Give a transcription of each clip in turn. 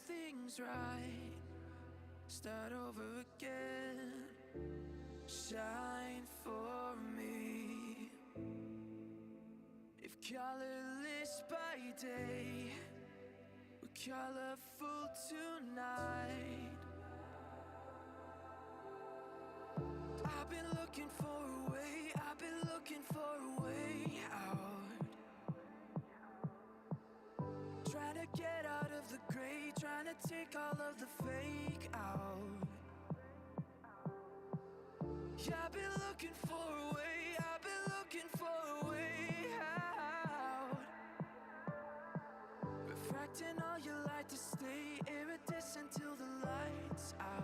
things right, start over again, shine for me. If colorless by day, we're colorful tonight. I've been looking for a way, I've been looking for a way out. Trying to get out of the gray, trying to take all of the fake out. Yeah, I've been looking for a way, I've been looking for a way out. Refracting all your light to stay iridescent till the lights out.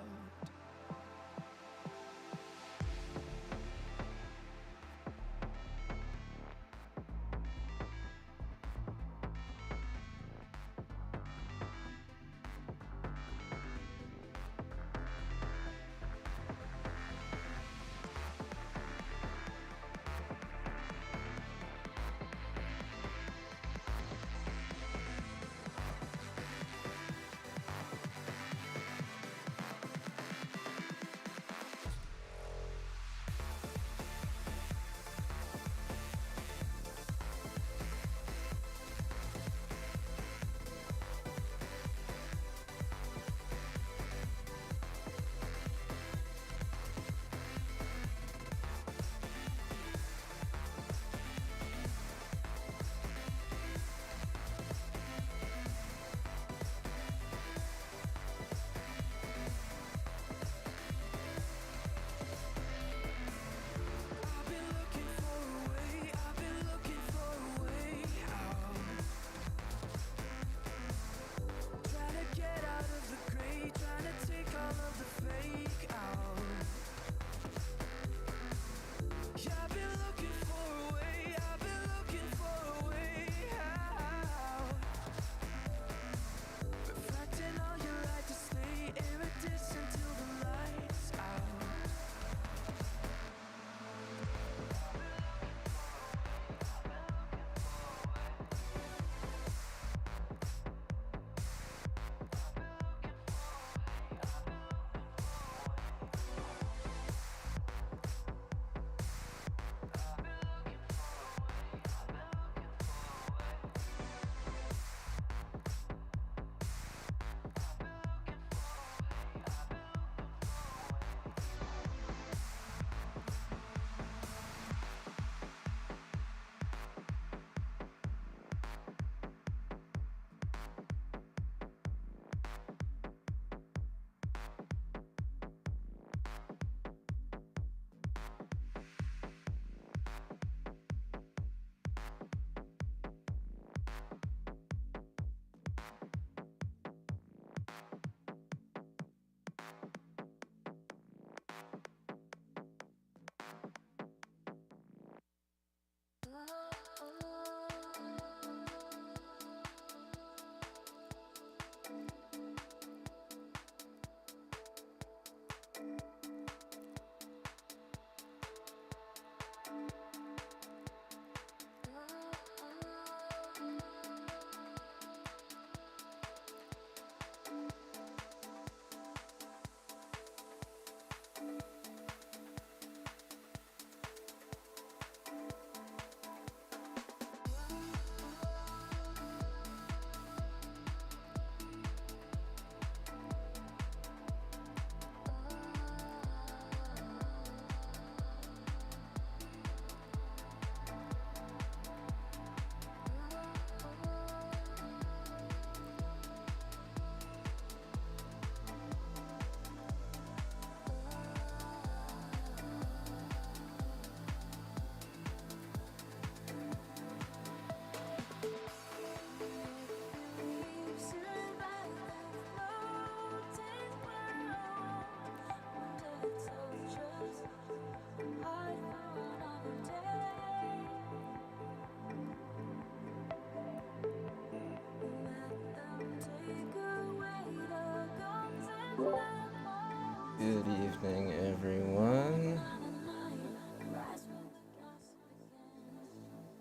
Good evening, everyone.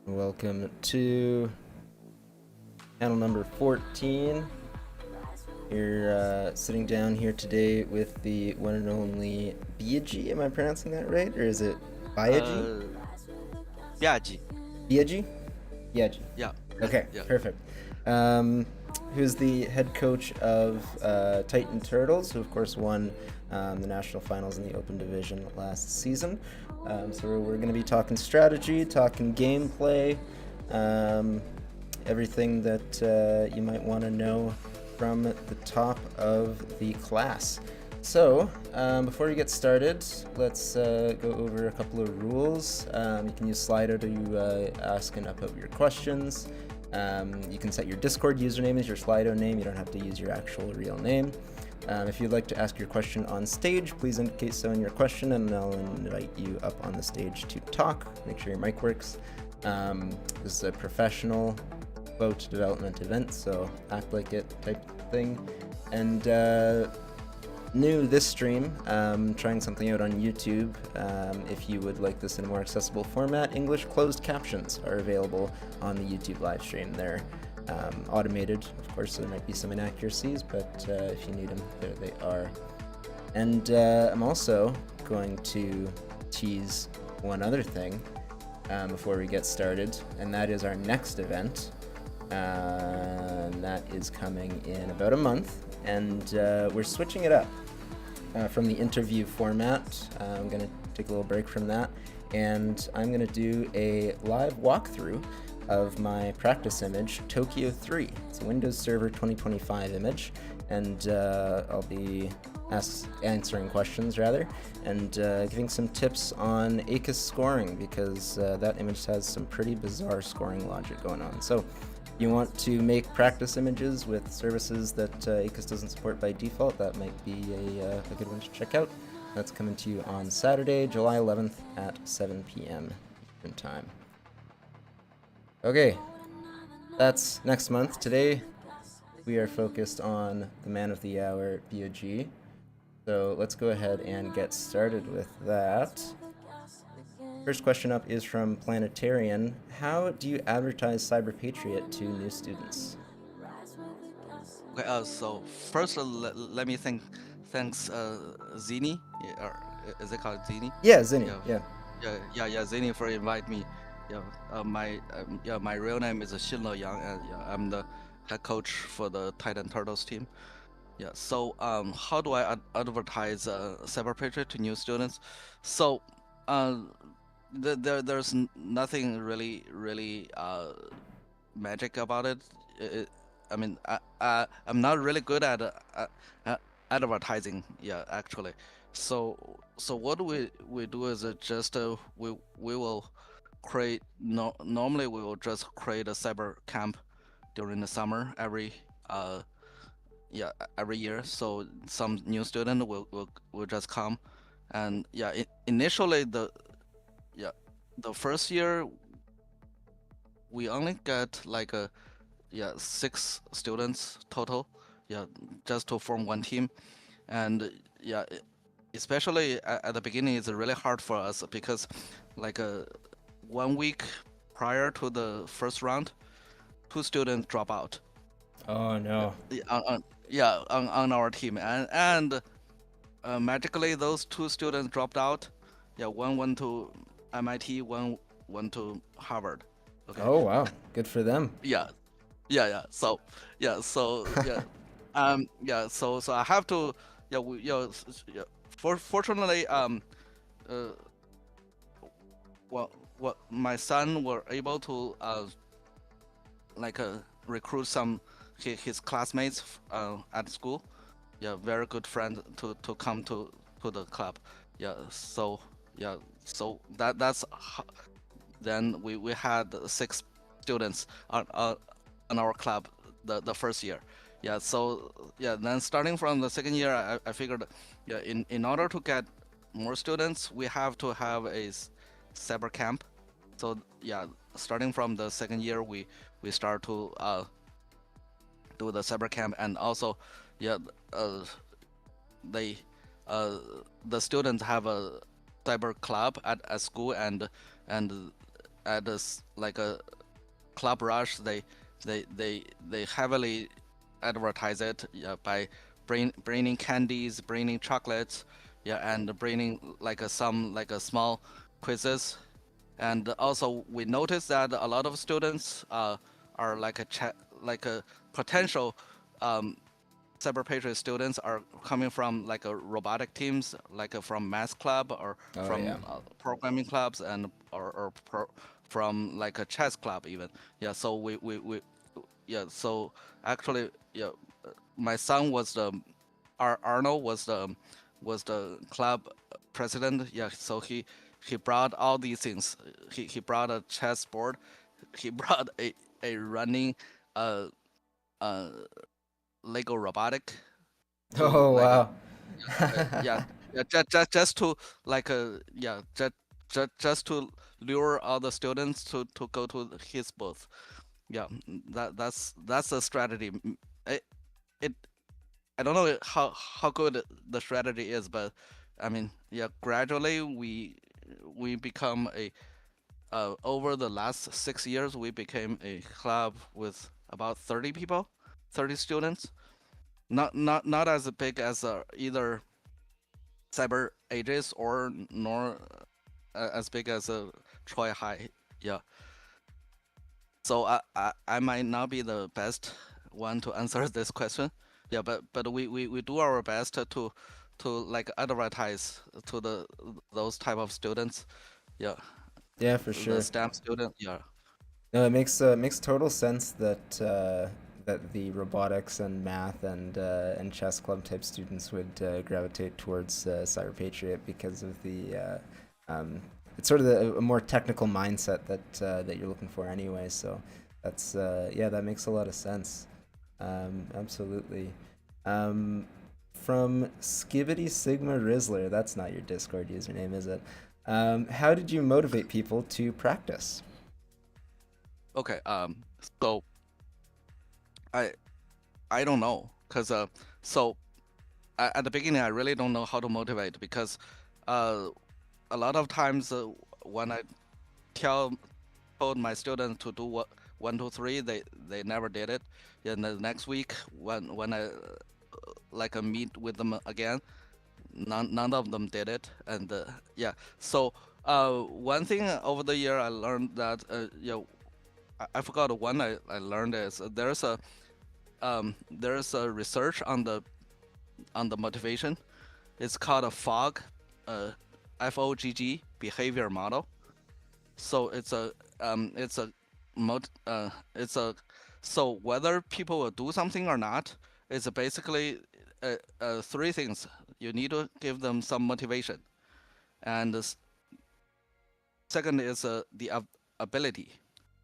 Welcome to panel number 14 You're sitting down here today with the one and only Biajee. Am I pronouncing that right, or is it Biajee? Uh, Biajee. Biajee? Biajee. Yeah, Okay, yeah. perfect. Um, who's the head coach of Titan Turtles, who of course won the national finals in the Open Division last season. So we're going to be talking strategy, talking gameplay, um, everything that you might want to know from the top of the class. So, before we get started, let's go over a couple of rules. You can use Slido to ask and upvote your questions. You can set your Discord username as your Slido name. You don't have to use your actual real name. If you'd like to ask your question on stage, please indicate so in your question, and I'll invite you up on the stage to talk. Make sure your mic works. This is a professional boat development event, so act like it type thing. And new this stream, trying something out on YouTube. If you would like this in a more accessible format, English closed captions are available on the YouTube live stream. They're automated, of course, so there might be some inaccuracies, but if you need them, there they are. And I'm also going to tease one other thing before we get started, and that is our next event. That is coming in about a month, and we're switching it up from the interview format. I'm going to take a little break from that, and I'm going to do a live walkthrough of my practice image, Tokyo 3. It's a Windows Server 2025 image, and I'll be answering questions rather, and giving some tips on ACUS scoring, because that image has some pretty bizarre scoring logic going on. So you want to make practice images with services that ACUS doesn't support by default, that might be a good one to check out. That's coming to you on Saturday, July 11th at 7 p.m. Eastern Time. Okay, that's next month. Today, we are focused on the man of the hour, Biajee. So let's go ahead and get started with that. First question up is from Planetarian. How do you advertise CyberPatriot to new students? Okay. So first, let me thanks Zini, or is it called Zini? Yeah, Zinni. Yeah. Zini for inviting me. My real name is Xinle Yang, and I'm the head coach for the Titan Turtles team. Yeah. So how do I advertise CyberPatriot to new students? So there's nothing really magic about it. I mean, I'm not really good at advertising. Yeah, actually. So what we do is just we will create. No, normally we will just create a cyber camp during the summer every year. So some new student will just come, and initially the first year we only get like 6 students total, just to form one team. And especially at the beginning, it's really hard for us because like 1 week prior to the first round, 2 students drop out. Oh no. On our team, and magically those 2 students dropped out. One went to MIT, one went to Harvard. Okay. Oh wow, good for them. So so I have to fortunately well my son were able to recruit some his classmates at school, very good friend to come to the club. So that's how, then we had 6 students on our club the first year. Then starting from the second year, I figured in order to get more students, we have to have a cyber camp. So starting from the second year, we start to do the cyber camp, and also they the students have a cyber club at school, and at like a club rush, they heavily advertise it, yeah, by bringing candies, bringing chocolates, yeah, and bringing like some like a small quizzes. And also we noticed that a lot of students are like like a potential um, CyberPatriot students are coming from like a robotic teams, like from math club or Oh yeah. from programming clubs, and from like a chess club even. Yeah, so we yeah, so actually, yeah, my son was the Arnold was the club president. Yeah, so he brought all these things. He brought a chessboard. He brought a running uh uh Lego robotic to Oh like wow. yeah, yeah, just to like yeah, just to lure all the students to go to his booth. Yeah, that's a strategy. It, it I don't know how good the strategy is, but I mean, yeah, gradually we become a over the last 6 years we became a club with about 30 people, 30 students. Not as big as either Cyber Ages or nor as big as Troy High. Yeah. So I might not be the best one to answer this question. Yeah, but we do our best to like advertise to those type of students. Yeah, Yeah, for the sure. STEM student. Yeah. No, it makes total sense that that the robotics and math and chess club type students would gravitate towards Cyber Patriot because of the it's sort of a more technical mindset that you're looking for anyway. So that's yeah, that makes a lot of sense. Absolutely. Um, from Skibbity Sigma Rizzler, that's not your Discord username, is it? How did you motivate people to practice? Okay. So I I don't know, cause so at the beginning I really don't know how to motivate because uh a lot of times when I tell told my students to do what 1, 2, 3, they never did it. And the next week when I like meet with them again, none of them did it. And yeah, so one thing over the year I learned that you know I forgot one I learned is there's a research on the motivation. It's called a FOG, uh, FOGG behavior model. So it's a it's a so whether people will do something or not, it's basically three things. You need to give them some motivation, and the second is the ability.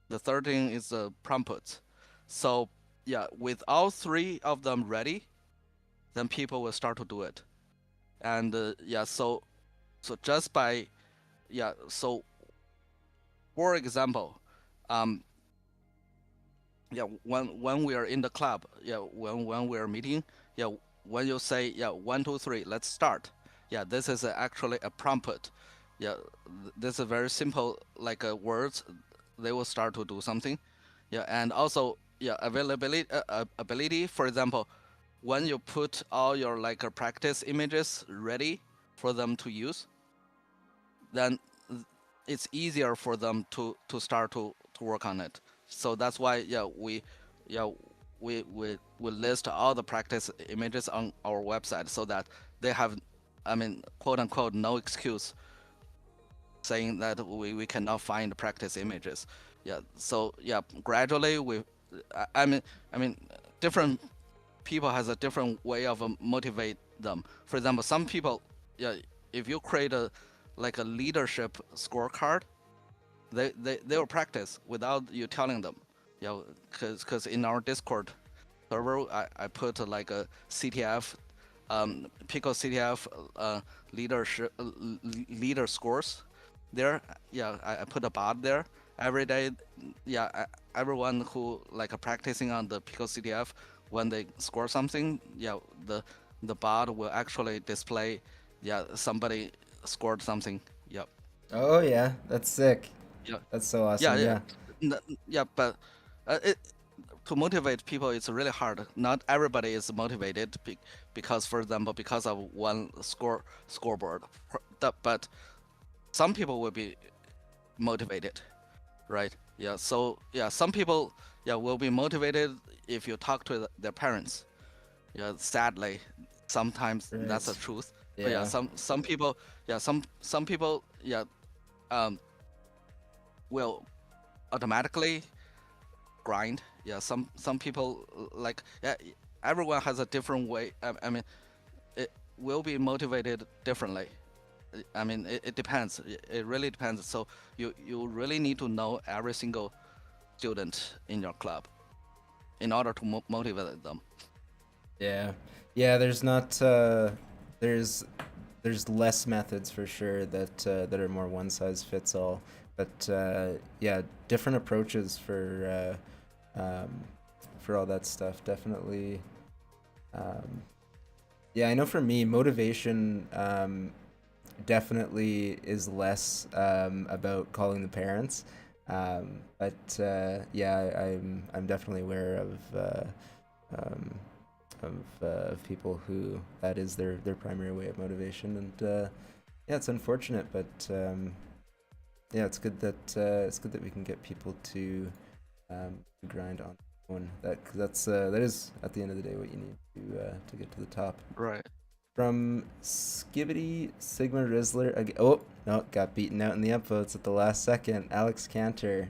The third thing is the prompt. So yeah, with all three of them ready, then people will start to do it. And yeah, so just by yeah, so for example, um, yeah, when we are in the club, yeah, when we are meeting, yeah, when you say yeah 1, 2, 3, let's start. Yeah, this is actually a prompt. Yeah, this is very simple like words. They will start to do something. Yeah, and also yeah availability ability. For example, when you put all your like practice images ready for them to use, then it's easier for them to start to work on it. So that's why yeah we list all the practice images on our website so that they have, I mean, quote unquote, no excuse saying that we cannot find practice images. Yeah, so yeah, gradually I mean different people has a different way of motivate them. For example, some people, yeah, if you create a like a leadership scorecard, they will practice without you telling them. Yeah, because in our Discord server, I put like a CTF, Pico CTF leadership leader scores there. Yeah, I put a bot there every day. Yeah, everyone who like practicing on the Pico CTF, when they score something, yeah, the bot will actually display, yeah, somebody scored something. Yep. Oh yeah, that's sick. Yeah. That's so Yeah, awesome. yeah, Yeah. yeah, but it to motivate people, it's really hard. Not everybody is motivated because, for example, because of one scoreboard. But some people will be motivated, right? Yeah. So yeah, some people will be motivated if you talk to their parents. Yeah. Sadly, sometimes that's the Right. truth. But yeah, Yeah. some people some people um will automatically grind. Yeah. Some people like everyone has a different way. I mean, it will be motivated differently. I mean, it depends. It really depends. So you really need to know every single student in your club in order to motivate them. Yeah. Yeah, there's not there's there's less methods for sure that are more one size fits all. But yeah, different approaches for all that stuff definitely. Um, yeah, I know for me, motivation definitely is less about calling the parents. But yeah, I'm definitely aware um, of people who that is their primary way of motivation, and yeah, it's unfortunate, but yeah, it's good that we can get people to grind on one. That is at the end of the day what you need to get to the top. Right. From Skibbity Sigma Rizzler again. Oh no, got beaten out in the upvotes at the last second. Alex Cantor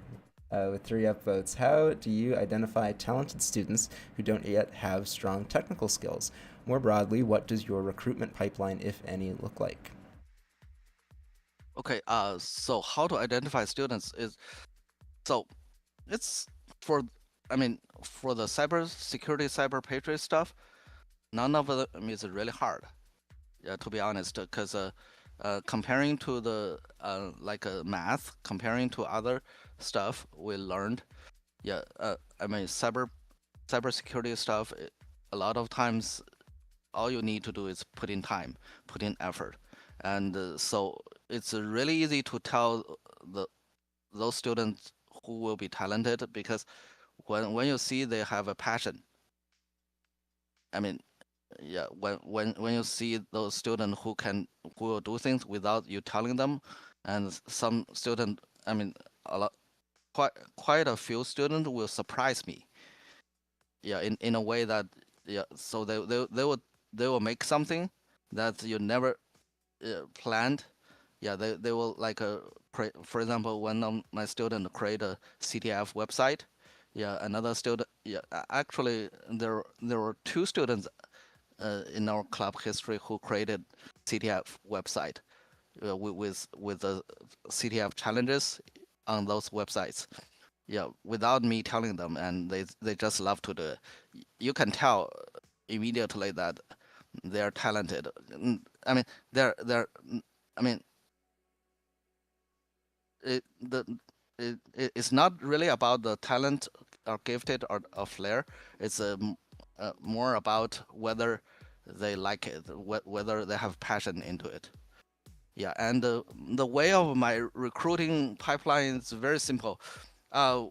with 3 upvotes. How do you identify talented students who don't yet have strong technical skills? More broadly, what does your recruitment pipeline, if any, look like? Okay. So how to identify students is so it's for I mean for the cyber security, cyber patriot stuff. None of them is really hard. Yeah, to be honest, because comparing to the like math, comparing to other stuff we learned, yeah, I mean cybersecurity stuff. A lot of times, all you need to do is put in time, put in effort, and so it's really easy to tell the those students who will be talented because when you see they have a passion. I mean, yeah, when you see those students who will do things without you telling them, and some student, I mean, a lot quite a few students will surprise me. Yeah, in a way that yeah, so they will make something that you never planned. Yeah, they will like create, for example, one of my student create a CTF website. Yeah, another student. Yeah, actually there were 2 students in our club history who created CTF website with the CTF challenges on those websites. Yeah, without me telling them, and they just love to do it. You can tell immediately that they're talented. I mean, they're. I mean, the it's not really about the talent or gifted or flair. It's more about whether they like it, whether they have passion into it. Yeah, and the way of my recruiting pipeline is very simple. Uh,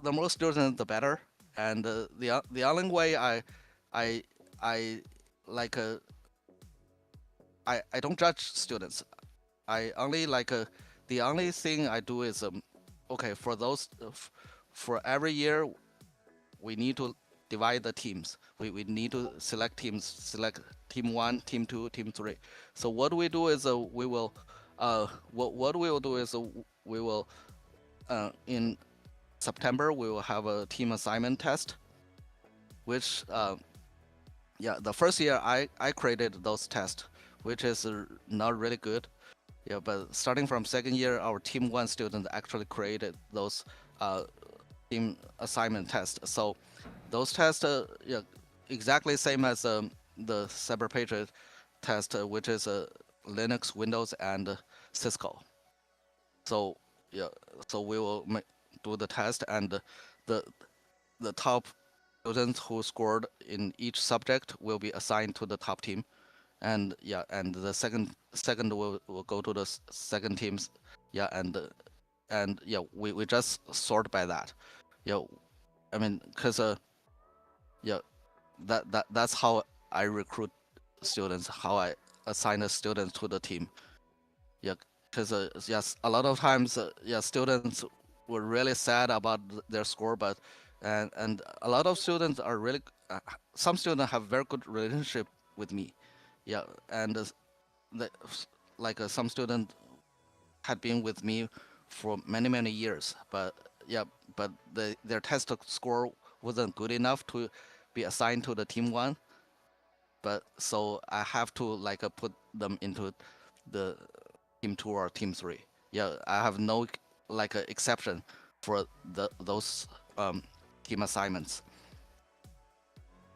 the more students, the better. And the only way I I like I don't judge students. I only like the only thing I do is okay for those for every year we need to divide the teams. We need to select teams, select team 1, team 2, team 3. So what we do is we will what we will do is we will in September we will have a team assignment test, which yeah, the first year I created those tests, which is not really good. Yeah, but starting from second year, our team 1 student actually created those uh, team assignment tests. So those tests, yeah, exactly same as the CyberPatriot test, which is Linux, Windows, and Cisco. So yeah, so we will do the test, and the the top students who scored in each subject will be assigned to the top team, and yeah, and the second will go to the second teams, yeah, and yeah, we just sort by that, yeah, I mean, cause yeah, that's how I recruit students, how I assign a student to the team. Yeah, because yes, a lot of times yeah, students were really sad about their score, but and a lot of students are really some students have very good relationship with me. Yeah, and the, like some student had been with me for many years, but yeah, but their test score wasn't good enough to be assigned to the team one. But so I have to like put them into the team two or team three. Yeah, I have no like exception for those um, team assignments.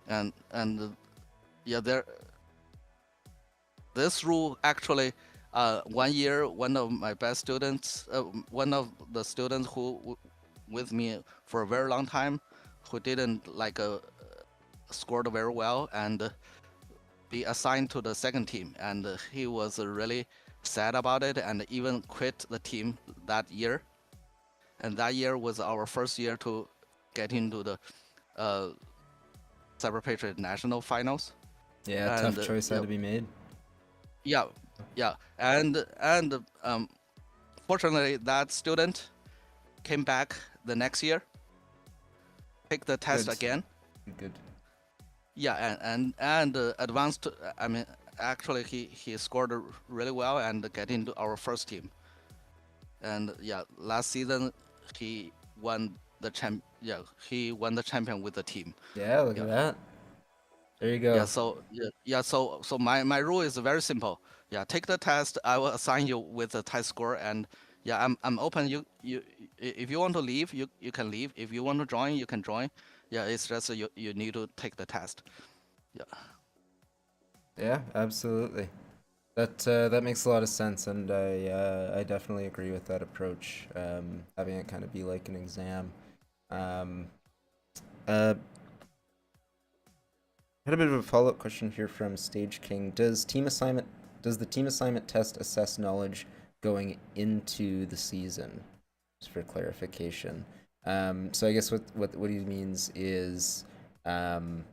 And yeah, there this rule actually, 1 year, one of my best students, one of the students who with me for a very long time, who didn't like scored very well and be assigned to the second team, and he was really sad about it and even quit the team that year. And that year was our first year to get into the uh, CyberPatriot national finals. Yeah, And tough choice had yeah, to be made. yeah, yeah, and fortunately, that student came back the next year, take the test Good. again. Good. Yeah, and advanced. I mean, actually, he scored really well and get into our first team. And yeah, last season he won the champ. Yeah, he won the champion with the team. Yeah, look Yeah, at that. There you yeah. go. So yeah. So my rule is very simple. Yeah, take the test. I will assign you with the test score, and yeah, I'm open. If you want to leave, you can leave. If you want to join, you can join. Yeah, it's just you need to take the test. Yeah. Yeah, absolutely. That makes a lot of sense, and I definitely agree with that approach. Having it kind of be like an exam. Um, uh, had a bit of a follow up question here from Stage King. Does the team assignment test assess knowledge going into the season? Just for clarification. So I guess what he means is, um,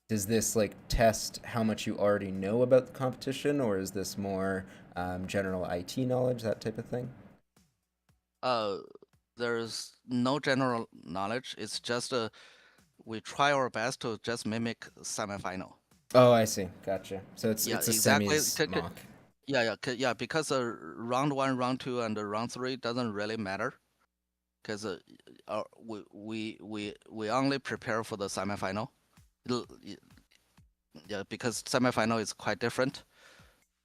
does this like test how much you already know about the competition, or is this more general IT knowledge, that type of thing? Uh, there's no general knowledge. It's just we try our best to just mimic semifinal. Oh, I see. Gotcha. So Yeah, it's a exactly. semis mock. Yeah, yeah, because round one, round two, and round three doesn't really matter because we only prepare for the semifinal. Y- Yeah, because semifinal is quite different.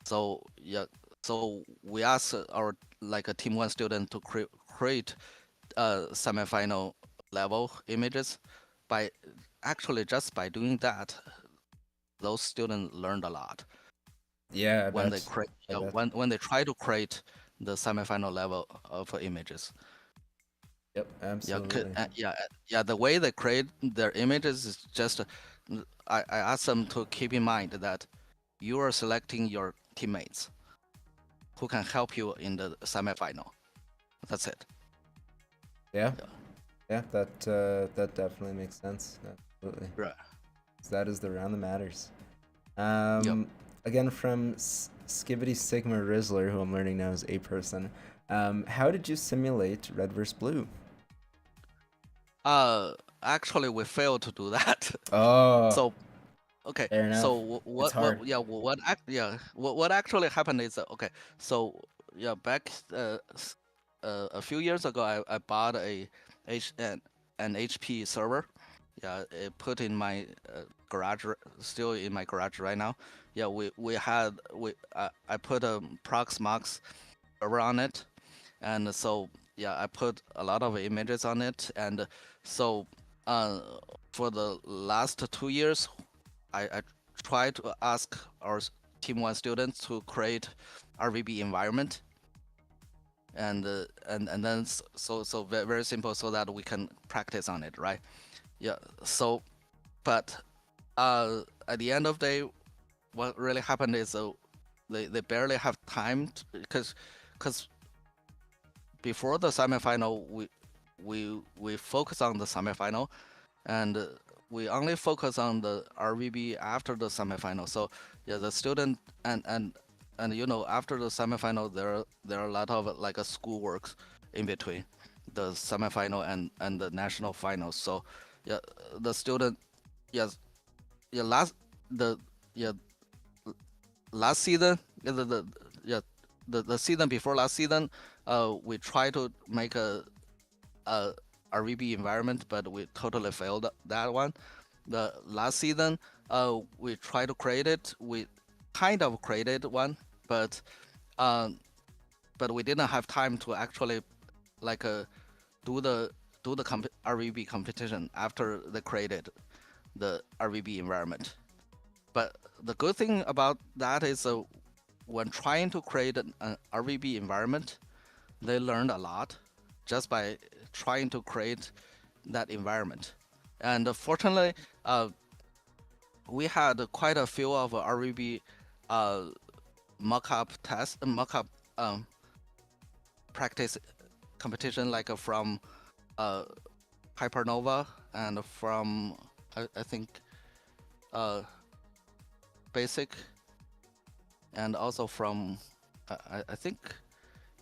So yeah, so we ask our like a team one student to create semifinal level images. By actually just by doing that, those students learned a lot Yeah, I when they bet. create I bet. when they try to create the semifinal level of images. Yep, Yeah, absolutely. yeah. The way they create their images is just I ask them to keep in mind that you are selecting your teammates who can help you in the semifinal. That's it. Yeah, Yeah. yeah. That definitely makes sense. Absolutely. Right. So that is the round that matters. Yep. Again from Skibbity Sigma Rizzler, who I'm learning now is a person. How did you simulate red versus blue? Uh, Actually, we failed to do that. Oh, So okay. fair enough. So It's hard. what actually happened is okay. So yeah, back a few years ago, I bought H an HP server. Yeah, it put in my garage, still in my garage right now. Yeah, we had we I put a Proxmox server on it, and so yeah, I put a lot of images on it, and so uh, for the last 2 years, I try to ask our team one students to create RVB environment, and then so very simple so that we can practice on it, right? Yeah. So, but at the end of the day, what really happened is they barely have time because before the semifinal we focus on the semifinal, and we only focus on the RVB after the semifinal. So yeah, the student and after the semifinal there are a lot of like a school works in between the semifinal and the national finals. So yeah, the student yes yeah the yeah last season yeah the season before last season we try to make a RVB environment, but we totally failed that one. The last season, we tried to create it. We kind of created one, but um, we didn't have time to actually like do the RVB competition after they created the RVB environment. But the good thing about that is when trying to create an RVB environment, they learned a lot just by trying to create that environment. And fortunately, uh, we had quite a few of RVB uh, mock-up tests, mock-up um, practice competition, like from uh, Hypernova and from I think uh, Basic, and also from I think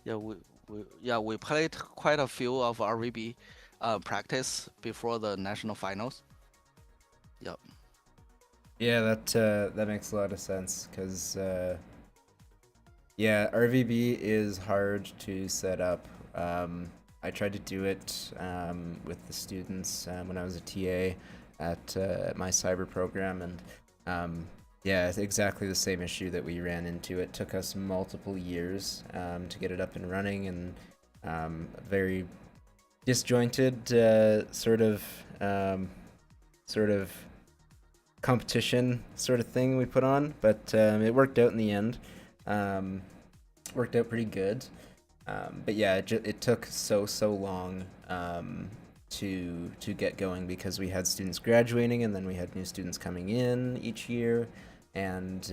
yeah we played quite a few of RVB practice before the national finals. Yep. Yeah, that makes a lot of sense because yeah, RVB is hard to set up. I tried to do it with the students when I was a TA at my cyber program, and yeah, it's exactly the same issue that we ran into. It took us multiple years to get it up and running, and very disjointed sort of competition sort of thing we put on, but it worked out in the end. Um, Worked out pretty good. But yeah, it took so long to get going because we had students graduating and then we had new students coming in each year, and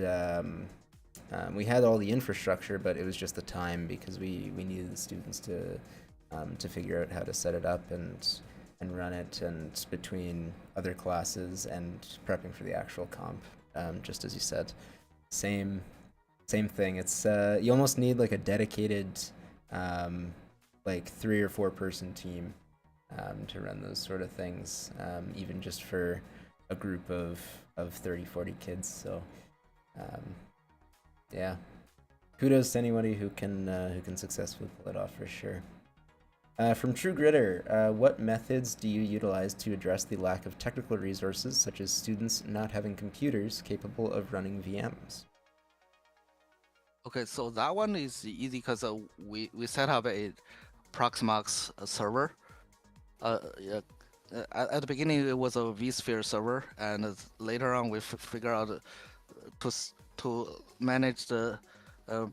we had all the infrastructure, but it was just the time because we needed the students to figure out how to set it up and run it, and between other classes and prepping for the actual comp, just as you said, same thing. It's you almost need like a dedicated like 3 or 4 person team to run those sort of things, even just for a group of 30-40 kids. So yeah, kudos to anybody who can successfully pull it off for sure. From True Gritter, what methods do you utilize to address the lack of technical resources, such as students not having computers capable of running VMs? Okay, so that one is easy because we set up a Proxmox server. Yeah, at the beginning it was a vSphere server, and later on we figure out to manage the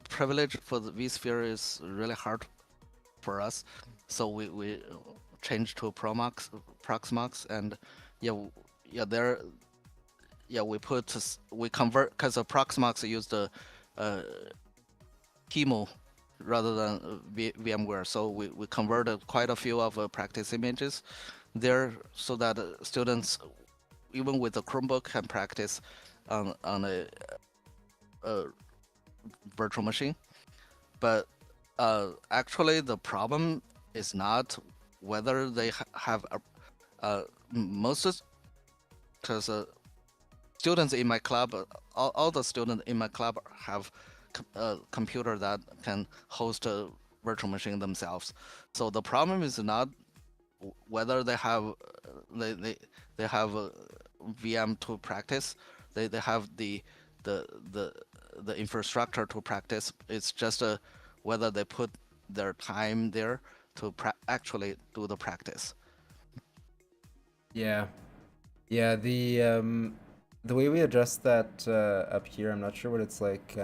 privilege for the vSphere is really hard for us. So we changed to Proxmox, and yeah there we convert because Proxmox used the Timo rather than VMware. So we converted quite a few of practice images there so that students, even with a Chromebook, can practice on a virtual machine. But actually, the problem is not whether they have most, because students in my club, all the students in my club have a computer that can host a virtual machine themselves. So the problem is not whether they have they have a VM to practice. They have the the infrastructure to practice. It's just whether they put their time there to actually do the practice. Yeah, yeah. The way we address that up here, I'm not sure what it's like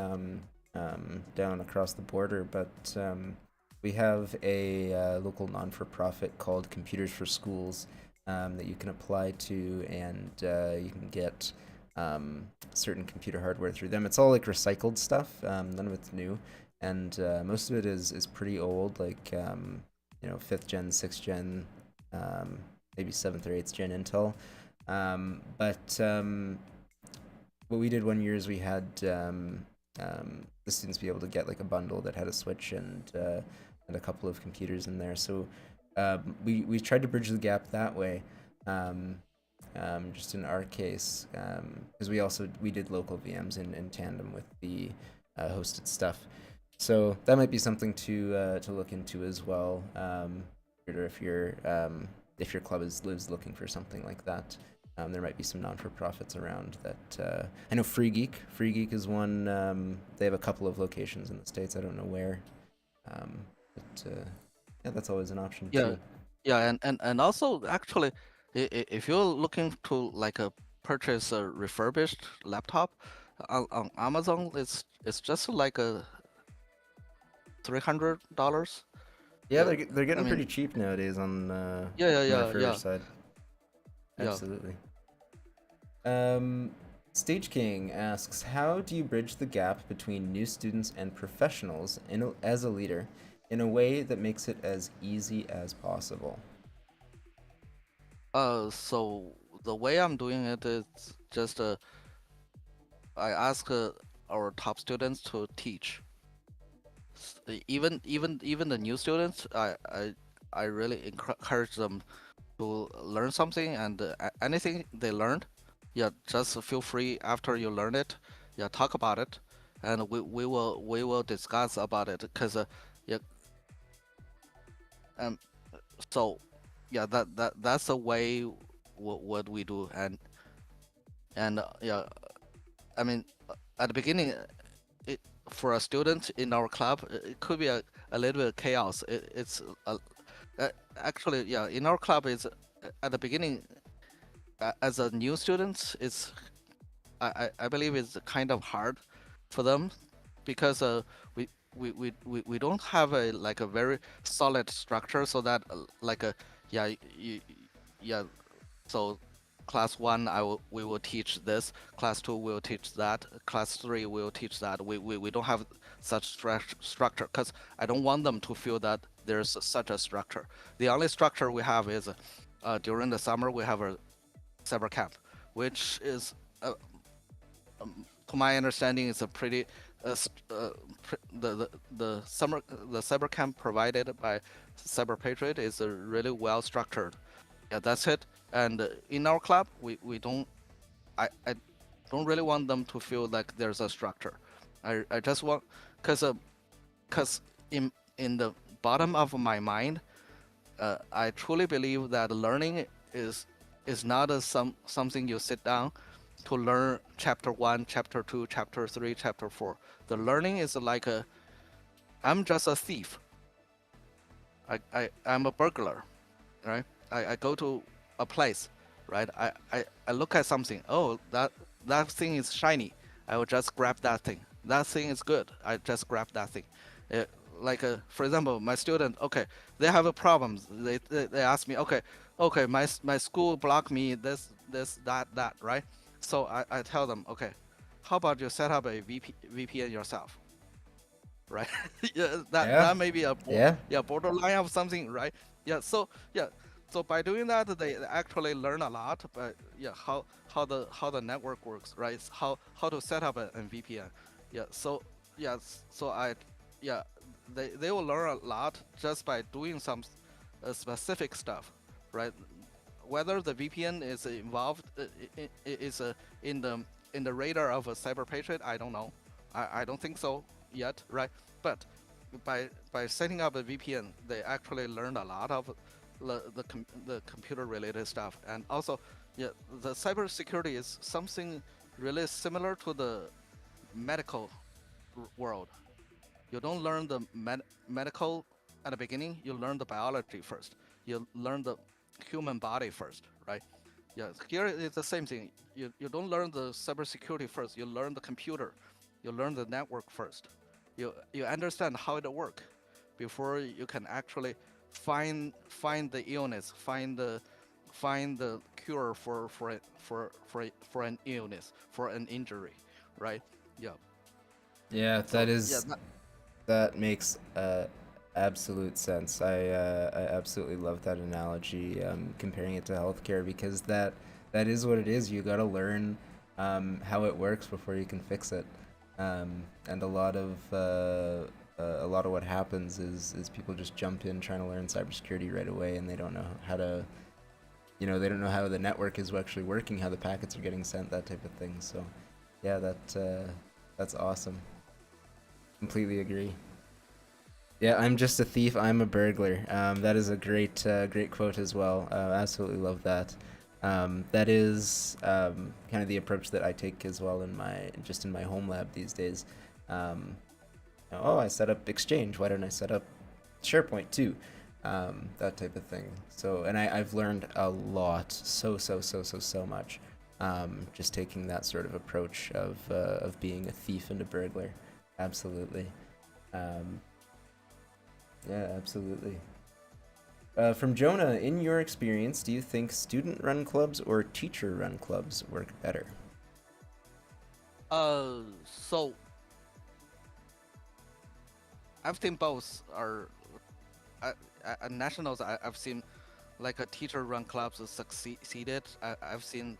down across the border, but we have a local non-for-profit called Computers for Schools that you can apply to, and you can get certain computer hardware through them. It's all like recycled stuff, none of it's new, and most of it is pretty old, like 5th gen, 6th gen maybe 7th or 8th gen Intel. But what we did one year is we had the students be able to get like a bundle that had a switch and a couple of computers in there. So we tried to bridge the gap that way. Just in our case, because we did local VMs in tandem with the hosted stuff. So that might be something to look into as well. Or if your club lives looking for something like that. There might be some non-for-profits around that. I know Free Geek is one. They have a couple of locations in the States. I don't know where. But yeah, that's always an option Yeah, too. yeah, and also actually, if you're looking to like purchase a refurbished laptop on Amazon, it's just like a $300. Yeah, Yeah, they're I getting mean, pretty cheap nowadays on yeah, yeah, the yeah, yeah, refurbished side. yeah. Absolutely. Stage King asks, how do you bridge the gap between new students and professionals as a leader in a way that makes it as easy as possible? So the way I'm doing it is just I ask our top students to teach. Even the new students, I really encourage them to learn something, and anything they learned, yeah, just feel free after you learn it, yeah, talk about it, and we will discuss about it, because yeah, um, so yeah, that's the way what we do, and yeah, I mean, at the beginning, it, for a student in our club, it could be a little bit of chaos. It's actually, yeah, in our club, it's at the beginning, as a new student, I believe it's kind of hard for them, because we don't have a like a very solid structure, so that like a yeah you, yeah, so class one we will teach this, class two will teach that, class three will teach that. We don't have such structure, because I don't want them to feel that there's such a structure. The only structure we have is during the summer we have a cyber camp, which is to my understanding, is a pretty the cyber camp provided by CyberPatriot is a really well structured. Yeah, that's it. And in our club, we don't. I don't really want them to feel like there's a structure. I just want, cause in the bottom of my mind, I truly believe that learning is not something you sit down to learn chapter 1, chapter 2, chapter 3, chapter 4. The learning is like I'm just a thief. I'm a burglar, right? I go to a place, right? I look at something. Oh, that thing is shiny. I will just grab that thing. That thing is good. I just grab that thing. Uh, like for example, my student. Okay, they have a problem. They ask me. Okay, my school blocked me this that, right? So I tell them, okay, how about you set up a VPN yourself, right? Yeah, Yeah, that may be a yeah, yeah, borderline of something, right? Yeah, so yeah, so by doing that, they actually learn a lot. But yeah, how the network works, right? How to set up a VPN. Yeah, so yeah, so yeah, they will learn a lot just by doing some specific stuff, right? Whether the VPN is involved is in the radar of a CyberPatriot, I don't know. I don't think so yet, right? But by setting up a VPN, they actually learned a lot of the computer related stuff, and also, yeah, the cybersecurity is something really similar to the medical world. You don't learn the medical at the beginning. You learn the biology first. You learn the human body first, right? Yeah, here it's the same thing. You don't learn the cybersecurity first. You learn the computer. You learn the network first. You understand how it works before you can actually find the illness, find the cure for an illness, for an injury, right? Yeah. yeah. So yeah, That makes absolute sense. I absolutely love that analogy, comparing it to healthcare, because that is what it is. You got to learn how it works before you can fix it. And a lot of what happens is people just jump in trying to learn cybersecurity right away, and they don't know how to, they don't know how the network is actually working, how the packets are getting sent, that type of thing. So, yeah, that's awesome. Completely agree. Yeah, I'm just a thief. I'm a burglar. That is a great quote as well. Absolutely love that. That is kind of the approach that I take as well in my home lab these days. Um, oh, I set up Exchange. Why don't I set up SharePoint too? That type of thing. So, and I've learned a lot, so much. Just taking that sort of approach of being a thief and a burglar. Absolutely. Um, yeah, absolutely. From Jonah, in your experience, do you think student-run clubs or teacher-run clubs work better? So I've seen both are uh, at nationals. I've seen like a teacher-run clubs succeeded. I've seen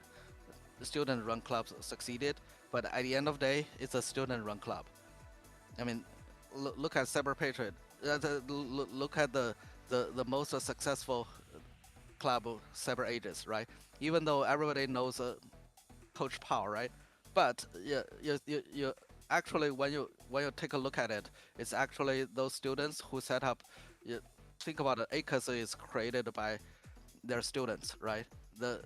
student-run clubs succeeded, but at the end of the day, it's a student-run club. I mean, look at CyberPatriot. Look at the most successful club of Cyber Ages, right? Even though everybody knows Coach Paul, right? But yeah, you actually when you take a look at it, it's actually those students who set up. You think about it, ACAS is created by their students, right? The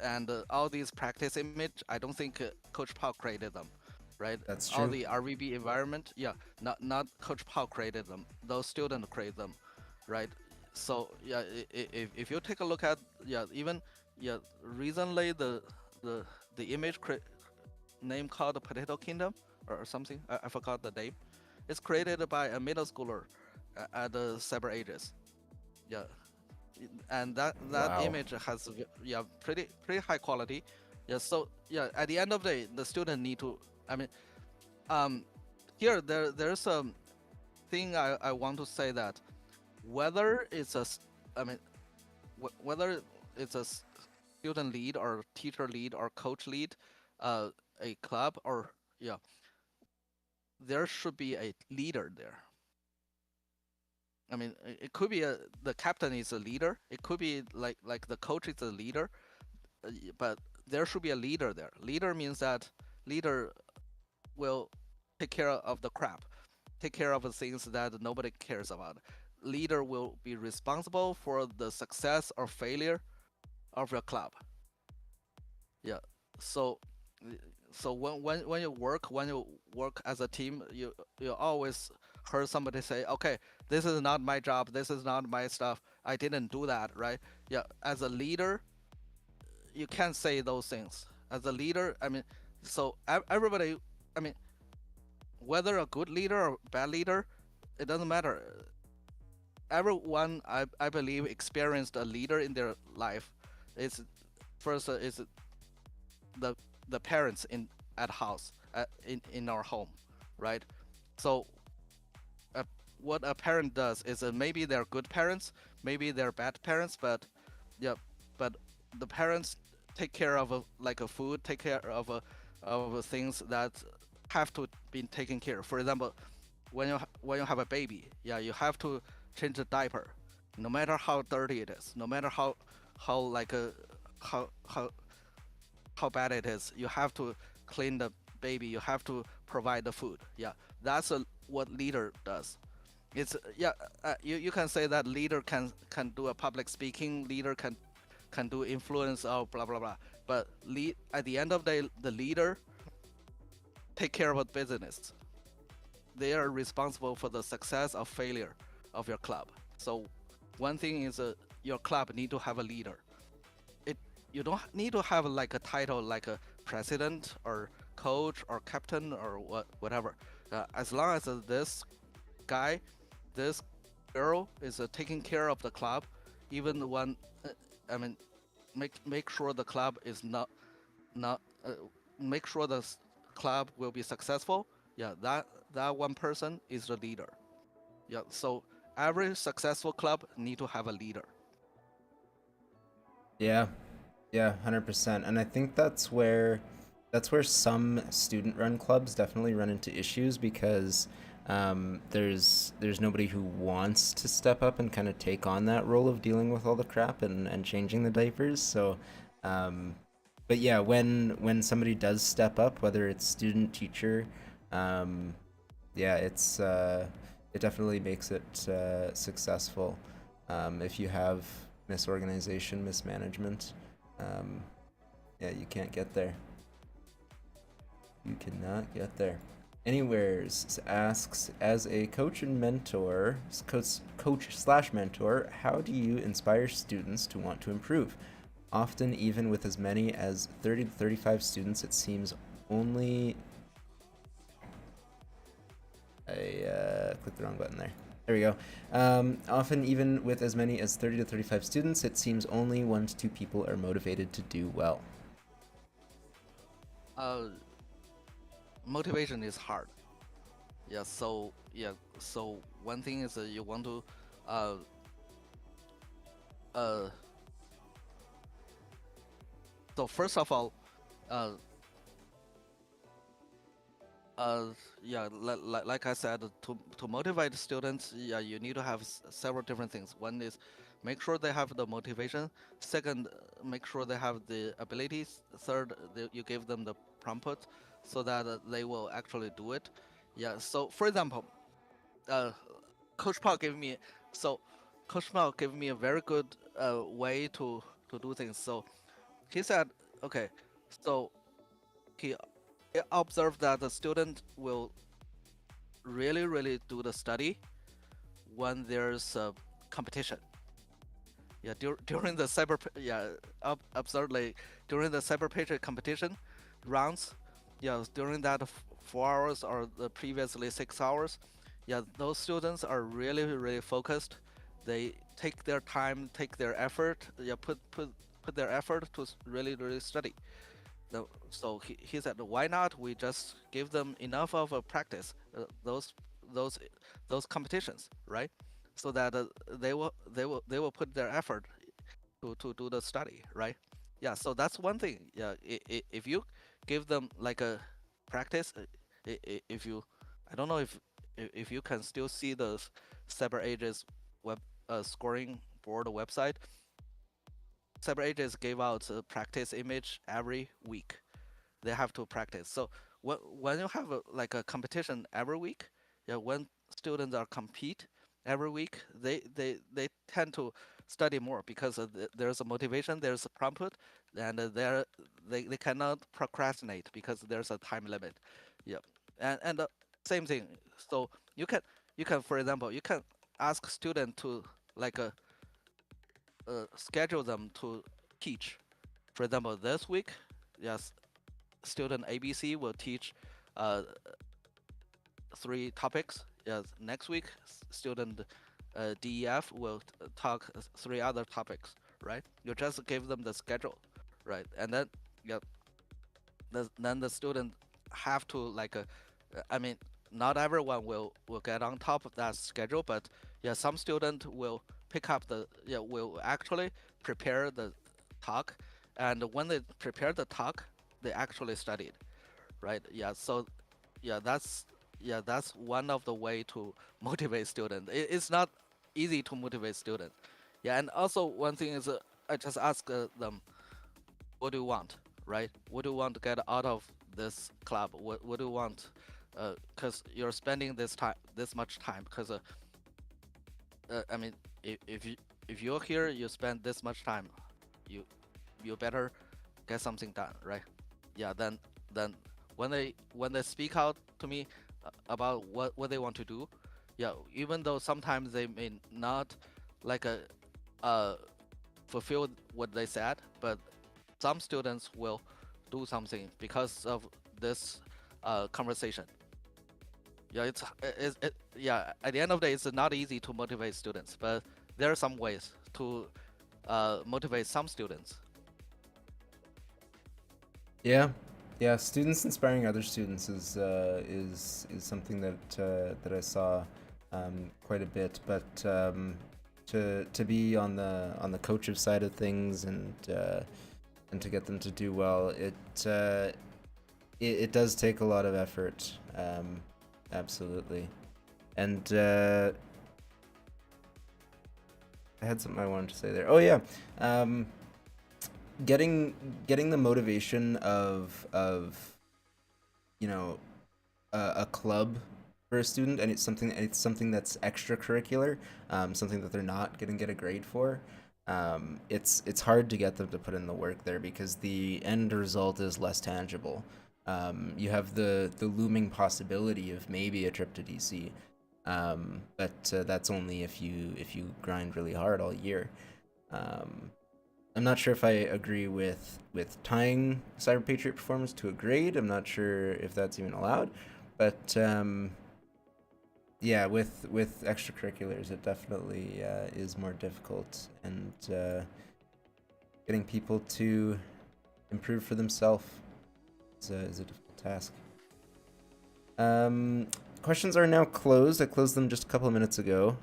and all these practice image, I don't think Coach Paul created them, right? That's All true. the RVB environment, yeah, not Coach Paul created them. Those students create them, right? So yeah, if you take a look at even recently the the image name called Potato Kingdom or something, I forgot the name. It's created by a middle schooler at the Cyber Ages. Yeah, and that Wow. image has yeah pretty high quality. Yeah, so yeah, at the end of the day, the student need to. I mean, um, here there's a thing I want to say that whether it's I mean whether it's student lead or teacher lead or coach lead, a club or yeah, there should be a leader there. I mean, it could be the captain is a leader. It could be like the coach is a leader, but there should be a leader there. Leader means that leader will take care of the crap, take care of the things that nobody cares about. Leader will be responsible for the success or failure of your club. Yeah. So so when you work as a team, you always heard somebody say, okay, this is not my job, this is not my stuff, I didn't do that, right? Yeah, as a leader, you can't say those things. As a leader, I mean, so everybody, I mean, whether a good leader or bad leader, it doesn't matter. Everyone, I believe, experienced a leader in their life. It's first is the the parents at house in our home, right? So uh, what a parent does is maybe they're good parents, maybe they're bad parents, but yeah, but the parents take care of like a food, take care of things that have to be taken care. For example, when you have a baby, yeah, you have to change the diaper, no matter how dirty it is, no matter how like a how how bad it is. You have to clean the baby. You have to provide the food. Yeah, that's what leader does. It's yeah. You can say that leader can do a public speaking. Leader can do influence or blah blah blah. But at the end of the day, the leader take care of the business. They are responsible for the success or failure of your club. So one thing is your club need to have a leader. It You don't need to have like a title like a president or coach or captain or whatever. As long as this guy, this girl is taking care of the club, even when I mean make sure the club is not make sure the club will be successful. Yeah, that one person is the leader. Yeah, so every successful club need to have a leader. Yeah, 100%. And I think that's where some student-run clubs definitely run into issues because there's nobody who wants to step up and kind of take on that role of dealing with all the crap and changing the diapers. So, um, but yeah, when somebody does step up, whether it's student, teacher, um, yeah, it definitely makes it successful. If you have misorganization, mismanagement, um, yeah, you can't get there. You cannot get there. Anywheres asks, as a coach and mentor, coach slash mentor, how do you inspire students to want to improve? Often, even with as many as 30 to 35 students, it seems only I clicked the wrong button there. There we go. Often, even with as many as 30 to 35 students, it seems only 1 to 2 people are motivated to do well. Motivation is hard. Yeah. So yeah. So one thing is you want to, uh, uh. So first of all, uh, uh, yeah, like I said, to motivate students, yeah, you need to have several different things. One is make sure they have the motivation. Second, make sure they have the abilities. Third, you give them the prompt so that they will actually do it. Yeah. So for example, uh, Coach Paul gave me so Coach Paul gave me a very good way to do things. So he said, okay, so he observed that the student will really do the study when there's a competition. Yeah, during the absurdly during the CyberPatriot competition rounds, yeah, during that 4 hours or the previously 6 hours, yeah, those students are really focused. They take their time, take their effort, yeah, put their effort to really study. So he said, why not we just give them enough of a practice, those those competitions, right? So that they will put their effort to do the study, right? Yeah. So that's one thing. Yeah. If you give them like a practice, if you, I don't know if you can still see the CyberAge's web scoring board website. CyberAges gave out a practice image every week. They have to practice. So when you have like a competition every week, yeah, when students are compete every week, they tend to study more because there's a motivation, there's a prompt, and they cannot procrastinate because there's a time limit. Yeah, and same thing. So you can for example you can ask student to like schedule them to teach. For example, this week, yes, student ABC will teach uh, 3 topics. Yes, next week, student DEF will talk 3 other topics. Right? You just give them the schedule, right? And then yeah, then the student have to like, I mean, not everyone will get on top of that schedule, but yeah, some student will pick up the yeah will actually prepare the talk, and when they prepare the talk, they actually studied, right? Yeah, so that's one of the way to motivate students. It's not easy to motivate students. Yeah, and also one thing is I just ask them, what do you want, right? What do you want to get out of this club? What do you want? Because you're spending this much time. Because I mean, if you're here, you spend this much time, you you better get something done, right? Yeah. Then when they speak out to me about what they want to do, yeah. Even though sometimes they may not like uh fulfill what they said, but some students will do something because of this conversation. Yeah, yeah. At the end of the day, it's not easy to motivate students, but there are some ways to motivate some students. Yeah, yeah. Students inspiring other students is something that I saw quite a bit, but to be on the coach's side of things and to get them to do well, it does take a lot of effort, absolutely. And I had something I wanted to say there. Oh yeah, getting the motivation of you know a club for a student, and it's something that's extracurricular, something that they're not gonna get a grade for. It's hard to get them to put in the work there because the end result is less tangible. You have the looming possibility of maybe a trip to DC, but that's only if you grind really hard all year. Um, I'm not sure if I agree with tying CyberPatriot performance to a grade. I'm not sure if that's even allowed, but yeah, with extracurriculars, it definitely is more difficult, and getting people to improve for themselves is a difficult task. Questions are now closed. I closed them just a couple of minutes ago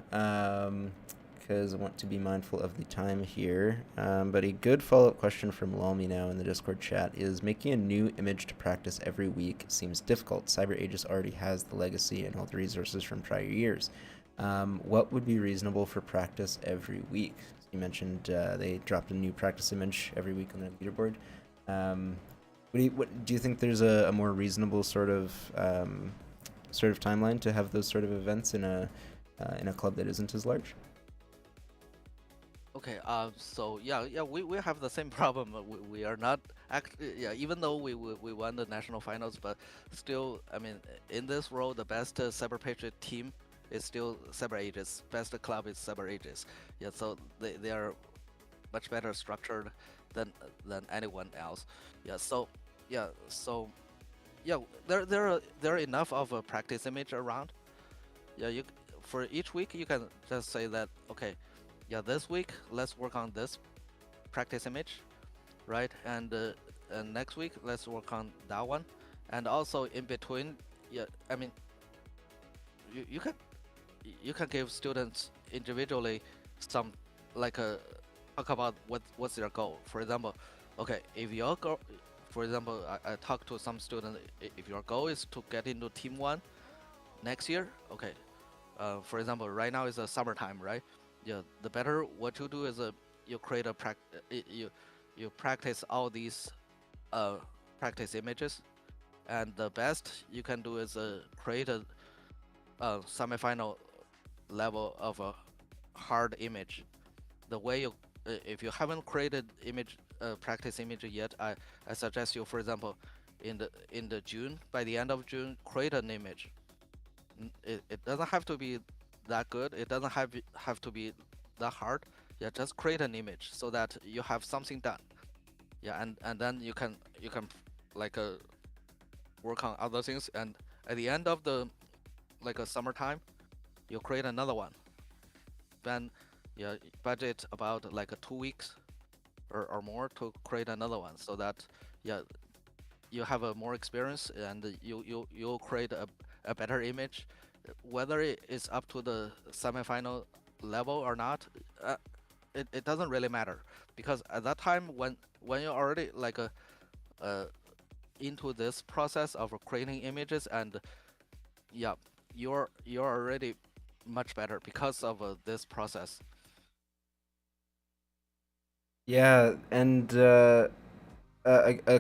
because I want to be mindful of the time here. But a good follow-up question from Lalmi now in the Discord chat is, making a new image to practice every week seems difficult. CyberAegis already has the legacy and all the resources from prior years. What would be reasonable for practice every week? You mentioned they dropped a new practice image every week on their leaderboard. What do you think there's a more reasonable sort of timeline to have those sort of events in a club that isn't as large? Okay, so we have the same problem. We are not even though we won the national finals, but still, I mean, in this role, the best CyberPatriot team is still CyberAegis. Best club is CyberAegis. Yeah, so they are much better structured than anyone else. There are enough of a practice image around. Yeah, for each week you can just say that, okay, yeah, this week let's work on this practice image, right? And next week let's work on that one, and also in between, yeah, I mean, you can give students individually some, like a talk about what's their goal. For example, okay, if your goal, for example, I talked to some students, if your goal is to get into team 1 next year, okay, for example, right now is the summertime, right? Yeah, the better what you do is you create a you practice all these practice images, and the best you can do is create a semifinal level of a hard image. The way you, if you haven't created image practice image yet, I suggest you, for example, in the June, by the end of June, create an image. It doesn't have to be that good. It doesn't have to be that hard. Yeah, just create an image so that you have something done. Yeah, and then you can like work on other things, and at the end of the like a summertime, you create another one. Then yeah, budget about like 2 weeks or more to create another one, so that yeah, you have a more experience, and you'll create a better image. Whether it is up to the semifinal level or not, it doesn't really matter, because at that time when you're already like into this process of creating images, and yeah, you're already much better because of this process. Yeah, and a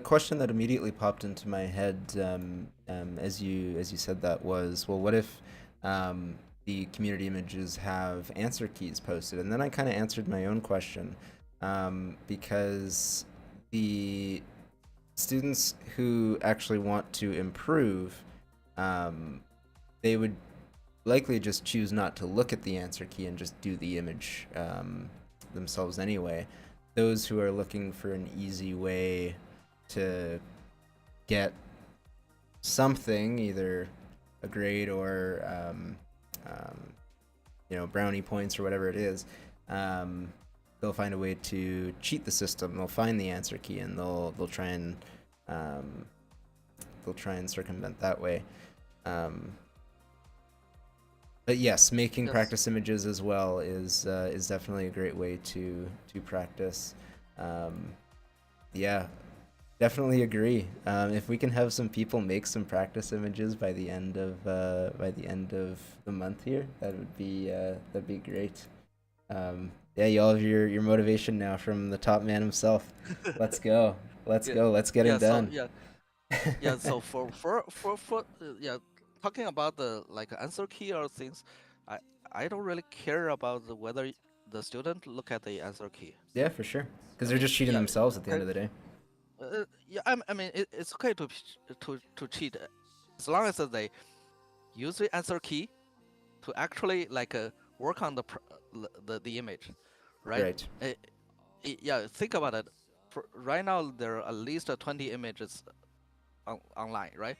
question that immediately popped into my head, as you said that, was, well, what if the community images have answer keys posted? And then I kind of answered my own question, because the students who actually want to improve, they would likely just choose not to look at the answer key and just do the image themselves anyway. Those who are looking for an easy way to get something, either a grade or brownie points or whatever it is, they'll find a way to cheat the system. They'll find the answer key and they'll try and circumvent that way. But yes, making Yes. practice images as well is definitely a great way to practice. Um, yeah, definitely agree. If we can have some people make some practice images by the end of the month here, that'd be great. Yeah, you all have your motivation now from the top man himself. Let's go. Let's Yeah. go. Let's get Yeah. it So done. yeah. Yeah. So for yeah, talking about the like answer key or things, I I don't really care about whether the student look at the answer key. Yeah, for sure. Because I they're mean, just cheating yeah, themselves at the end okay. of the day. Yeah, I mean, it's okay to cheat as long as they use the answer key to actually like work on the image, right? Right. Uh, yeah, think about it. Right now, there are at least 20 images online, right?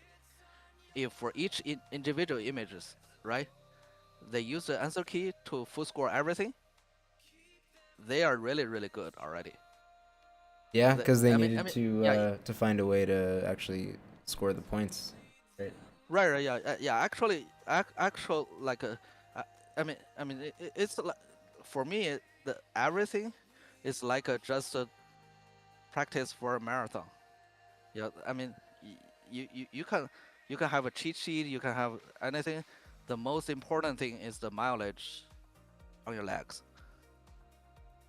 If for each individual images, right, they use the answer key to full score everything, they are really really good already. Yeah, because they I needed mean, yeah, to find a way to actually score the points. Right. right, yeah, yeah. Actually, actual like uh, it's like for me, the everything is like a just a practice for a marathon. Yeah, I mean, you can have a cheat sheet, you can have anything. The most important thing is the mileage on your legs.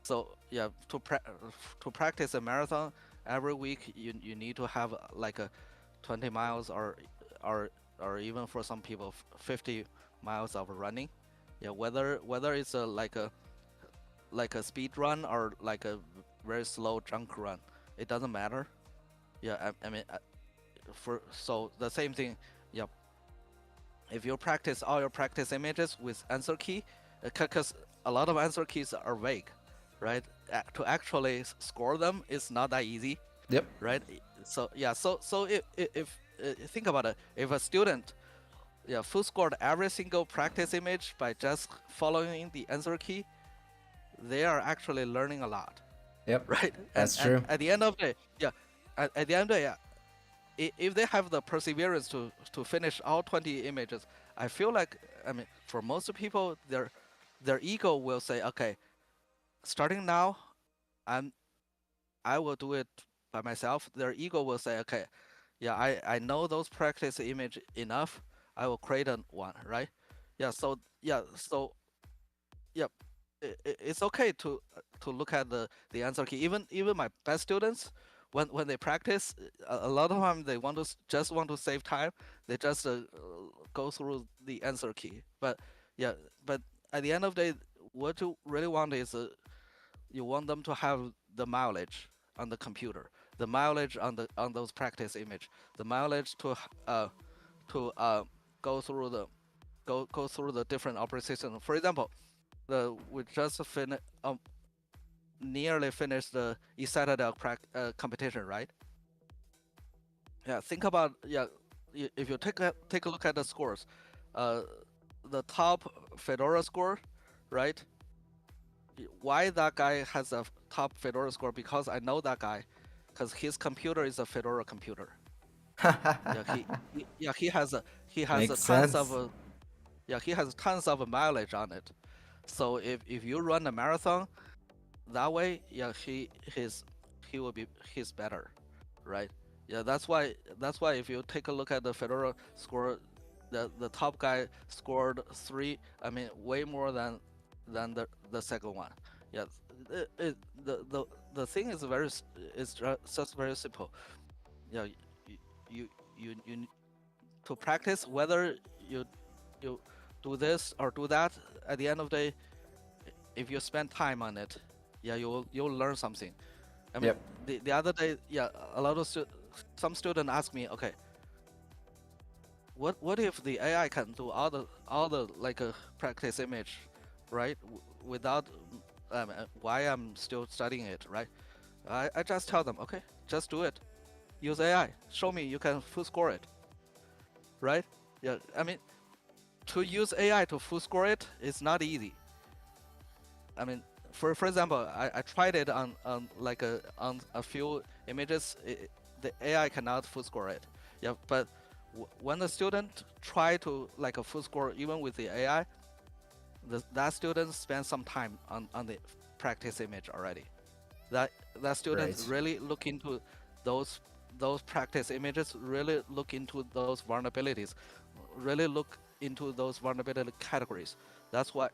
So yeah, to practice a marathon every week, you need to have like a 20 miles or or even for some people 50 miles of running. Yeah, whether it's a like a speed run or like a very slow junk run, it doesn't matter. Yeah, I mean for so the same thing. Yeah, if you practice all your practice images with answer key, because a lot of answer keys are vague, right? To actually score them is not that easy, Yep. right? So yeah, so if think about it, if a student yeah full scored every single practice image by just following the answer key, they are actually learning a lot, Yep. right? That's And true. at the end of the day, yeah, at the end of the day, yeah, if they have the perseverance to finish all 20 images, I feel like I mean for most people their ego will say, okay, starting now, I'm I will do it by myself. Their ego will say, okay, yeah, I know those practice image enough. I will create a one, right? Yeah, so yeah, it's okay to look at the answer key. Even my best students, when they practice, a lot of time they want to just want to save time. They just go through the answer key. But yeah, but at the end of the day, what you really want is you want them to have the mileage on the computer, the mileage on the on those practice image, the mileage uh to go through the go through the different operating system. For example, the we just nearly finished the Citadel competition, right? Yeah, think about yeah, if you take a look at the scores, uh, the top Fedora score, right? Why that guy has a top Fedora score? Because I know that guy, because his computer is a Fedora computer. Yeah, yeah he has a Makes tons of sense. yeah he has tons of mileage on it. So if you run a marathon that way, yeah, he will be he's better, right? Yeah, that's why if you take a look at the Fedora score, the top guy scored three. I mean, way more than the second one. Yeah, it, the thing is is just very simple. Yeah, you you to practice whether you you do this or do that. At the end of the day, if you spend time on it, yeah, you'll learn something. I mean, Yep. the other day, yeah, a lot of some student ask me, okay, what if the AI can do all the like a practice image, right? Without why I'm still studying it, right? I just tell them, okay, just do it. Use AI. Show me you can full score it, right? Yeah, I mean, to use AI to full score it is not easy. I mean, for example, I tried it on a few images. The AI cannot full score it. Yeah, but when the student try to like a full score even with the AI, that student spend some time on the practice image already. That that student Right. really look into those those practice images, really look into those vulnerabilities, really look into those vulnerability categories. That's why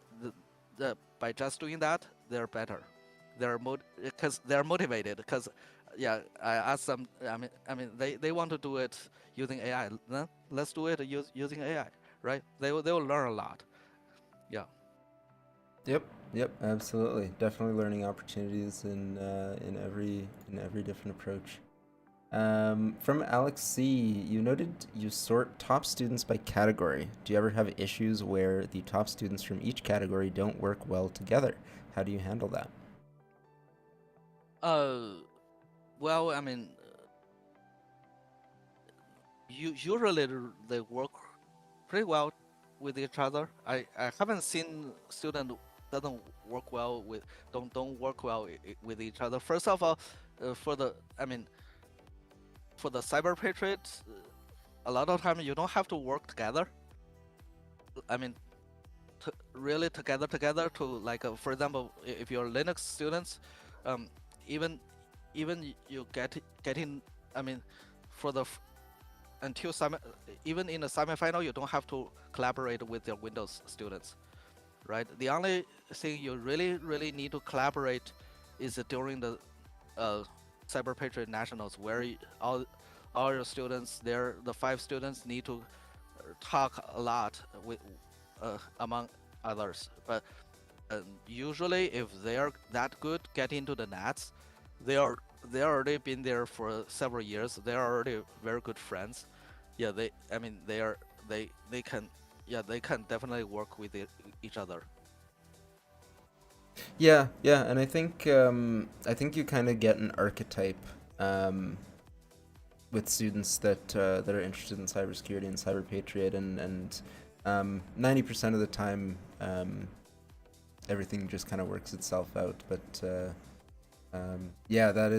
by just doing that, they're better. Because they're motivated. Because yeah, I asked them. I mean, they want to do it using AI. Then let's do it using AI, right? They will learn a lot. Yeah. Yep. Yep. Absolutely. Definitely learning opportunities in every different approach. From Alex C, you noted you sort top students by category. Do you ever have issues where the top students from each category don't work well together? How do you handle that? Uh, well, I mean, usually they work pretty well with each other. I haven't seen student doesn't work well with don't work well with each other. First of all, for the I mean for the CyberPatriot, a lot of time you don't have to work together. I mean, really together to like for example, if you're Linux students, um, even you getting I mean, for the until even in the semifinal you don't have to collaborate with your Windows students, right? The only thing you really need to collaborate is during the uh, Cyber Patriot Nationals, where all your students there, the 5 students need to talk a lot with among others. But usually, if they are that good, get into the nats, they are they already been there for several years. They are already very good friends. Yeah, they. I mean, they can. Yeah, they can definitely work with each other. Yeah, yeah, and I think you kind of get an archetype um, with students that are interested in cybersecurity and cyber patriot, and 90% of the time everything just kind of works itself out. But yeah, that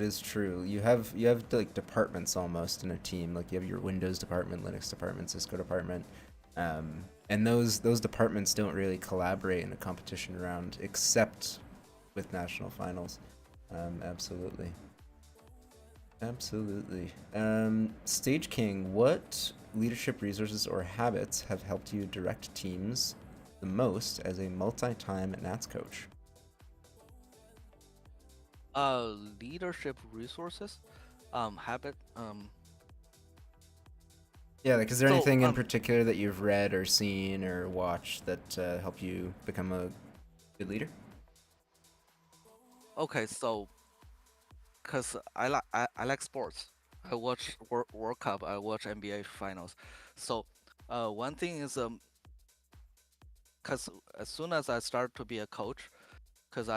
is true. You have like departments almost in a team. Like you have your Windows department, Linux department, Cisco department, and those departments don't really collaborate in a competition round except with national finals. Absolutely, absolutely. Stage King, what leadership resources or habits have helped you direct teams the most as a multi-time Nats coach? Leadership resources, habit. Yeah, like, is there So anything in particular that you've read or seen or watched that help you become a good leader? okay, so because I like sports. I watch World Cup. I watch NBA finals. So, one thing is because as soon as I start to be a coach, because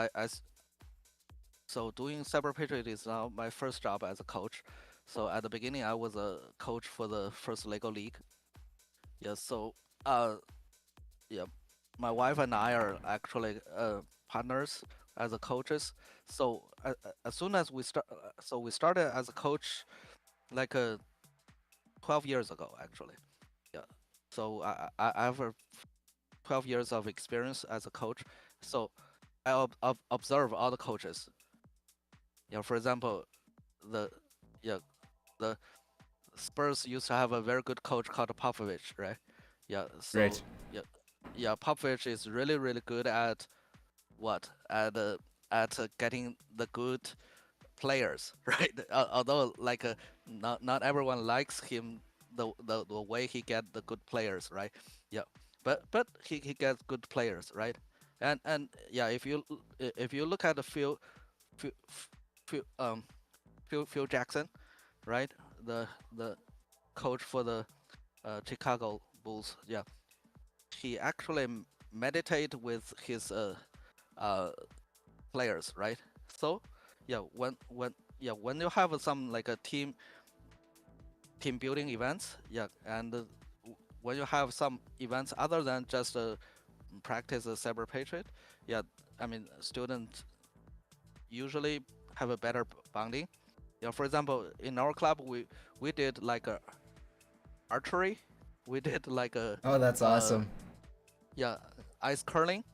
so doing Cyber Patriot is now my first job as a coach. So at the beginning, I was a coach for the first Lego League. Yeah. So uh yeah, my wife and I are actually partners as a coaches. So as soon as we started as a coach like 12 years ago actually. Yeah. So I have 12 years of experience as a coach. So I observe all the coaches. Yeah. For example, the yeah the Spurs used to have a very good coach called Popovich, right? Yeah. Right. So yeah, Popovich is really good at what at getting the good players, right? Although like not everyone likes him the way he get the good players, right? Yeah, but he gets good players, right? And yeah, if you look at the Phil, Phil Phil Jackson, right? The coach for the Chicago Bulls, yeah, he actually meditate with his uh players, right? So yeah, when you have some like a team building events, yeah, and when you have some events other than just practice a cyber patriot, yeah, I mean students usually have a better bonding. Yeah, for example, in our club we did like a archery, we did like a Oh, that's uh awesome. yeah ice curling.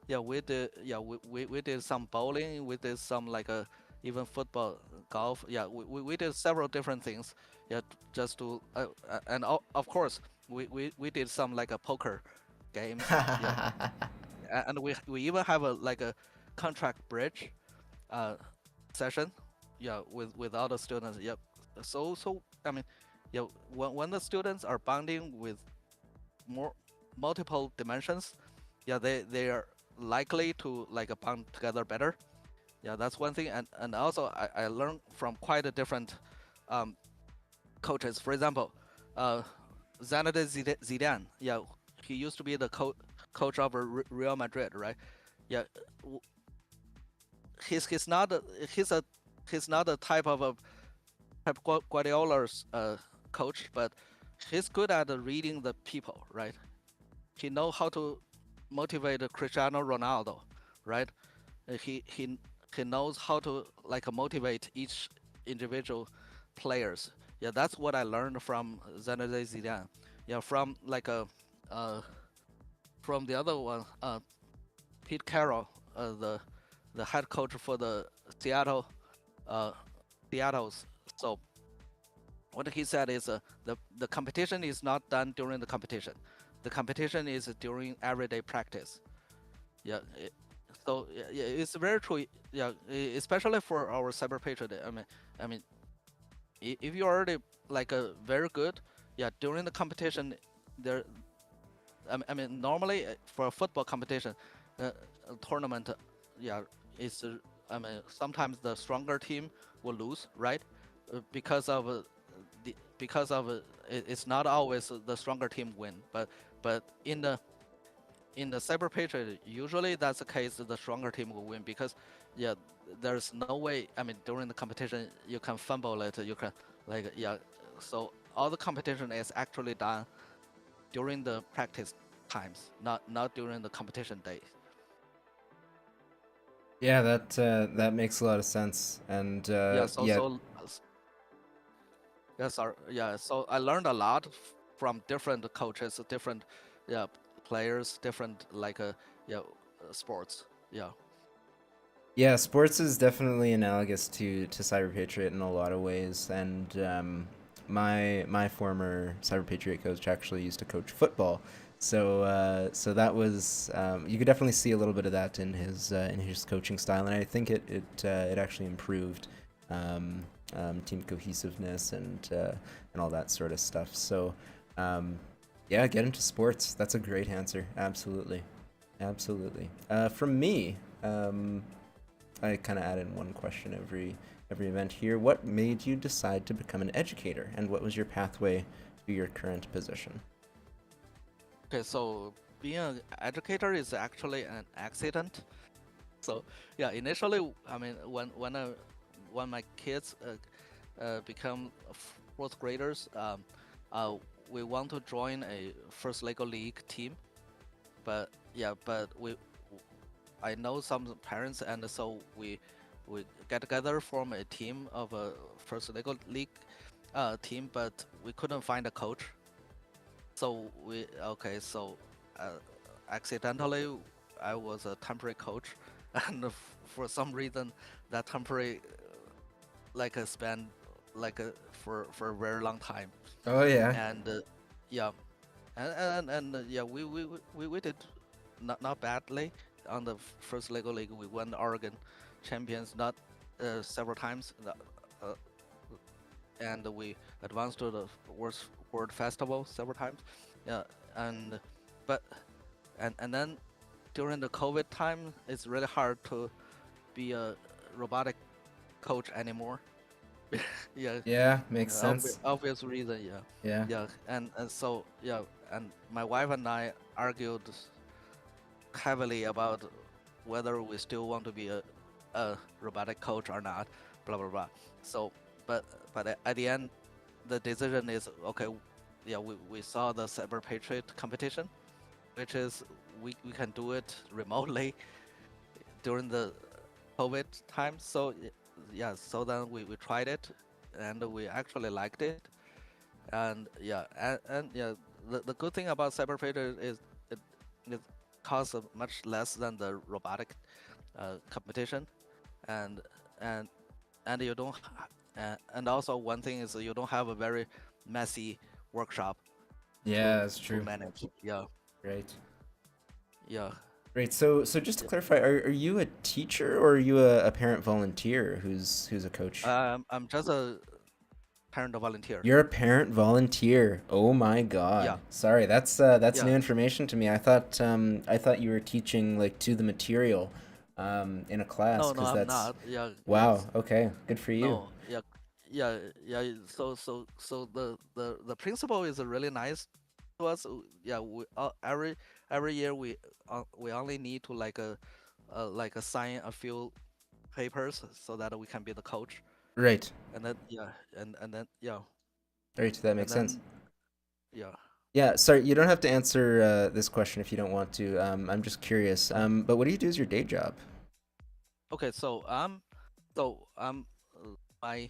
Yeah, we did. Yeah, we did some bowling. We did some like even football, golf. Yeah, we did several different things. Yeah, just to and of course we did some like a poker games. Yeah, and we even have a like a contract bridge uh session. Yeah, with other students. Yep. So I mean, yeah, when the students are bonding with more multiple dimensions, yeah, they are likely to like bond together better. Yeah, that's one thing. And also I learned from quite a different um, coaches. For example, uh, Zinedine Zidane. Yeah, he used to be the coach of Real Madrid, right? Yeah, he's not he's a he's not a type of a Guardiola's coach, but he's good at reading the people, right? He know how to motivate Cristiano Ronaldo, right? Uh, He he he knows how to like motivate each individual players. Yeah, that's what I learned from Zinedine Zidane. Yeah, from like a uh, from the other one, Pete Carroll, the head coach for the Seattle uh, Seattle's. So what he said is the competition is not done during the competition. The competition is during everyday practice. Yeah. So yeah, it's very true. Yeah, especially for our CyberPatriot. I mean, if you're already like a very good, yeah, during the competition, there. I mean, normally for a football competition, a tournament, yeah, is. I mean, sometimes the stronger team will lose, right? Because of it's not always the stronger team win, but in the Cyber Patriot, usually that's the case. The stronger team will win because, yeah, there's no way. I mean, during the competition, you can fumble it. You can like yeah. So all the competition is actually done during the practice times, not during the competition days. Yeah, that makes a lot of sense. And Yeah. So yeah, so yeah. Sorry. Yeah. So I learned a lot from different coaches, different yeah players, different like yeah sports. Yeah. yeah, sports is definitely analogous to Cyber Patriot in a lot of ways. And my former Cyber Patriot coach actually used to coach football, so that was you could definitely see a little bit of that in his coaching style, and I think it actually improved um, team cohesiveness and all that sort of stuff. So yeah, get into sports. That's a great answer. Absolutely, absolutely. From me. I kind of add in one question every event here. What made you decide to become an educator, and what was your pathway to your current position? Okay. So being an educator is actually an accident. So yeah, initially, I mean, when my kids become fourth graders, uh, we want to join a first Lego League team, but yeah, but I know some parents, and so we get together, form a team of a first Lego League team, but we couldn't find a coach. So so uh, accidentally I was a temporary coach, and for some reason that temporary like span like for a very long time, Oh yeah. and yeah, and yeah, we did not badly on the first Lego League. We won the Oregon champions not several times, uh, and we advanced to the World Festival several times. Yeah, and but and then during the COVID time, it's really hard to be a robotic coach anymore. Yeah, Yeah, makes sense. obvious reason. Yeah, Yeah. yeah, and so yeah, and my wife and I argued heavily about whether we still want to be a robotic coach or not. Blah blah blah. So, but at the end, the decision is okay. Yeah, we saw the Cyber Patriot competition, which is we can do it remotely during the COVID time. So yeah, so then we tried it, and we actually liked it. And yeah, and yeah, the good thing about CyberPatriot is it, costs much less than the robotic competition, and and and you don't and also one thing is you don't have a very messy workshop Yeah, to that's true. manage. Yeah, Right. yeah. Right. So just to Yeah. clarify, are you a teacher or are you a parent volunteer who's a coach? I'm just a parent volunteer. You're a parent volunteer. Oh my Yeah. God. Sorry, that's Yeah. new information to me. I thought you were teaching like to the material in a class No, no, because I'm that's not. Yeah, wow. Okay, good for you. no, yeah, yeah. So the principle is really nice to us. Yeah, every year we only need to like assign a few papers so that we can be the coach, Right. and then yeah, and then yeah, Right. That and makes sense. then yeah. Yeah. Sorry, you don't have to answer this question if you don't want to. I'm just curious. But what do you do as your day job? Okay, so my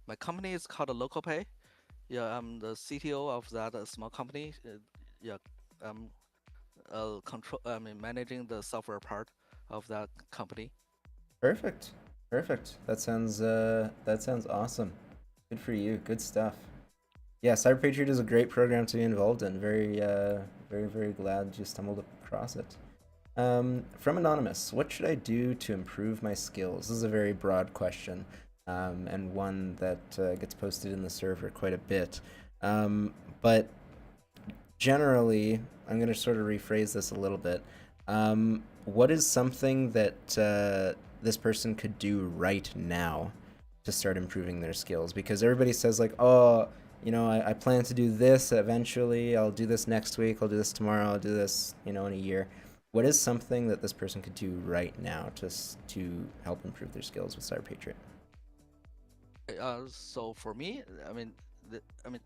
my company is called Local Pay. Yeah, I'm the CTO of that small company. Yeah, I'm I mean managing the software part of that company. Perfect. Perfect. That sounds awesome. Good for you. Good stuff. Yeah, CyberPatriot is a great program to be involved in. Very glad you stumbled across it. From Anonymous, what should I do to improve my skills? This is a very broad question, and one that gets posted in the server quite a bit. But generally, I'm going to sort of rephrase this a little bit. What is something that this person could do right now to start improving their skills? Because everybody says, like, oh, I plan to do this eventually. I'll do this next week. I'll do this tomorrow. I'll do this, in a year. What is something that this person could do right now to help improve their skills with CyberPatriot? So for me, I mean, I mean,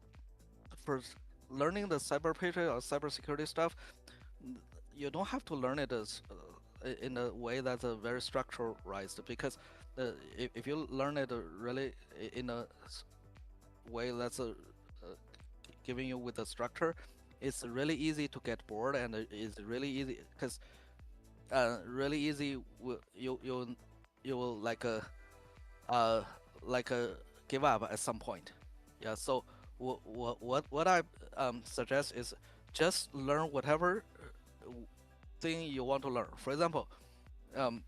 for learning the cyber patriot or cybersecurity stuff, you don't have to learn it as in a way that's very structuralized because if you learn it really in a way that's giving you with a structure, it's really easy to get bored and it's really easy because really easy you will uh like give up at some point. Yeah. So what I suggest is just learn whatever thing you want to learn. For example, um,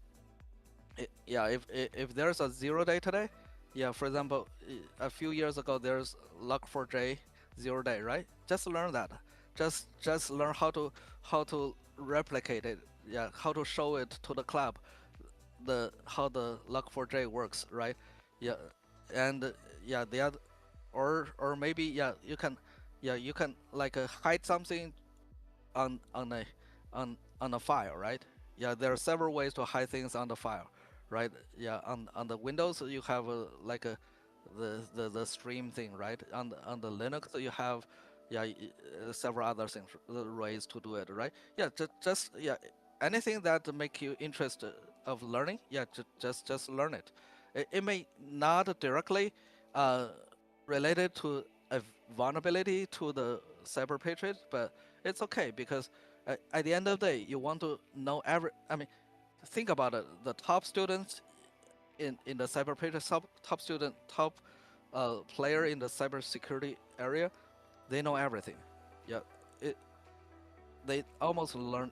yeah, if there's a 0 day today, yeah, for example, a few years ago there's Log4j 0 day, right? Just learn that. Just learn how to replicate it. Yeah, how to show it to the club, the how the Log4j works, right? Yeah, and yeah, the other or maybe yeah you can like hide something on a on a file, right? Yeah, there are several ways to hide things on the file, right? Yeah, on the Windows you have the stream thing, right? On the Linux you have yeah several other things ways to do it, right? Yeah, just yeah anything that make you interested of learning, yeah, just learn it. It may not directly uh, related to a vulnerability to the cyber patriot, but it's okay because at the end of the day, you want to know every. I mean, think about it. The top students in the cyber patriot, top student, top player in the cybersecurity area, they know everything. Yeah, it they almost learn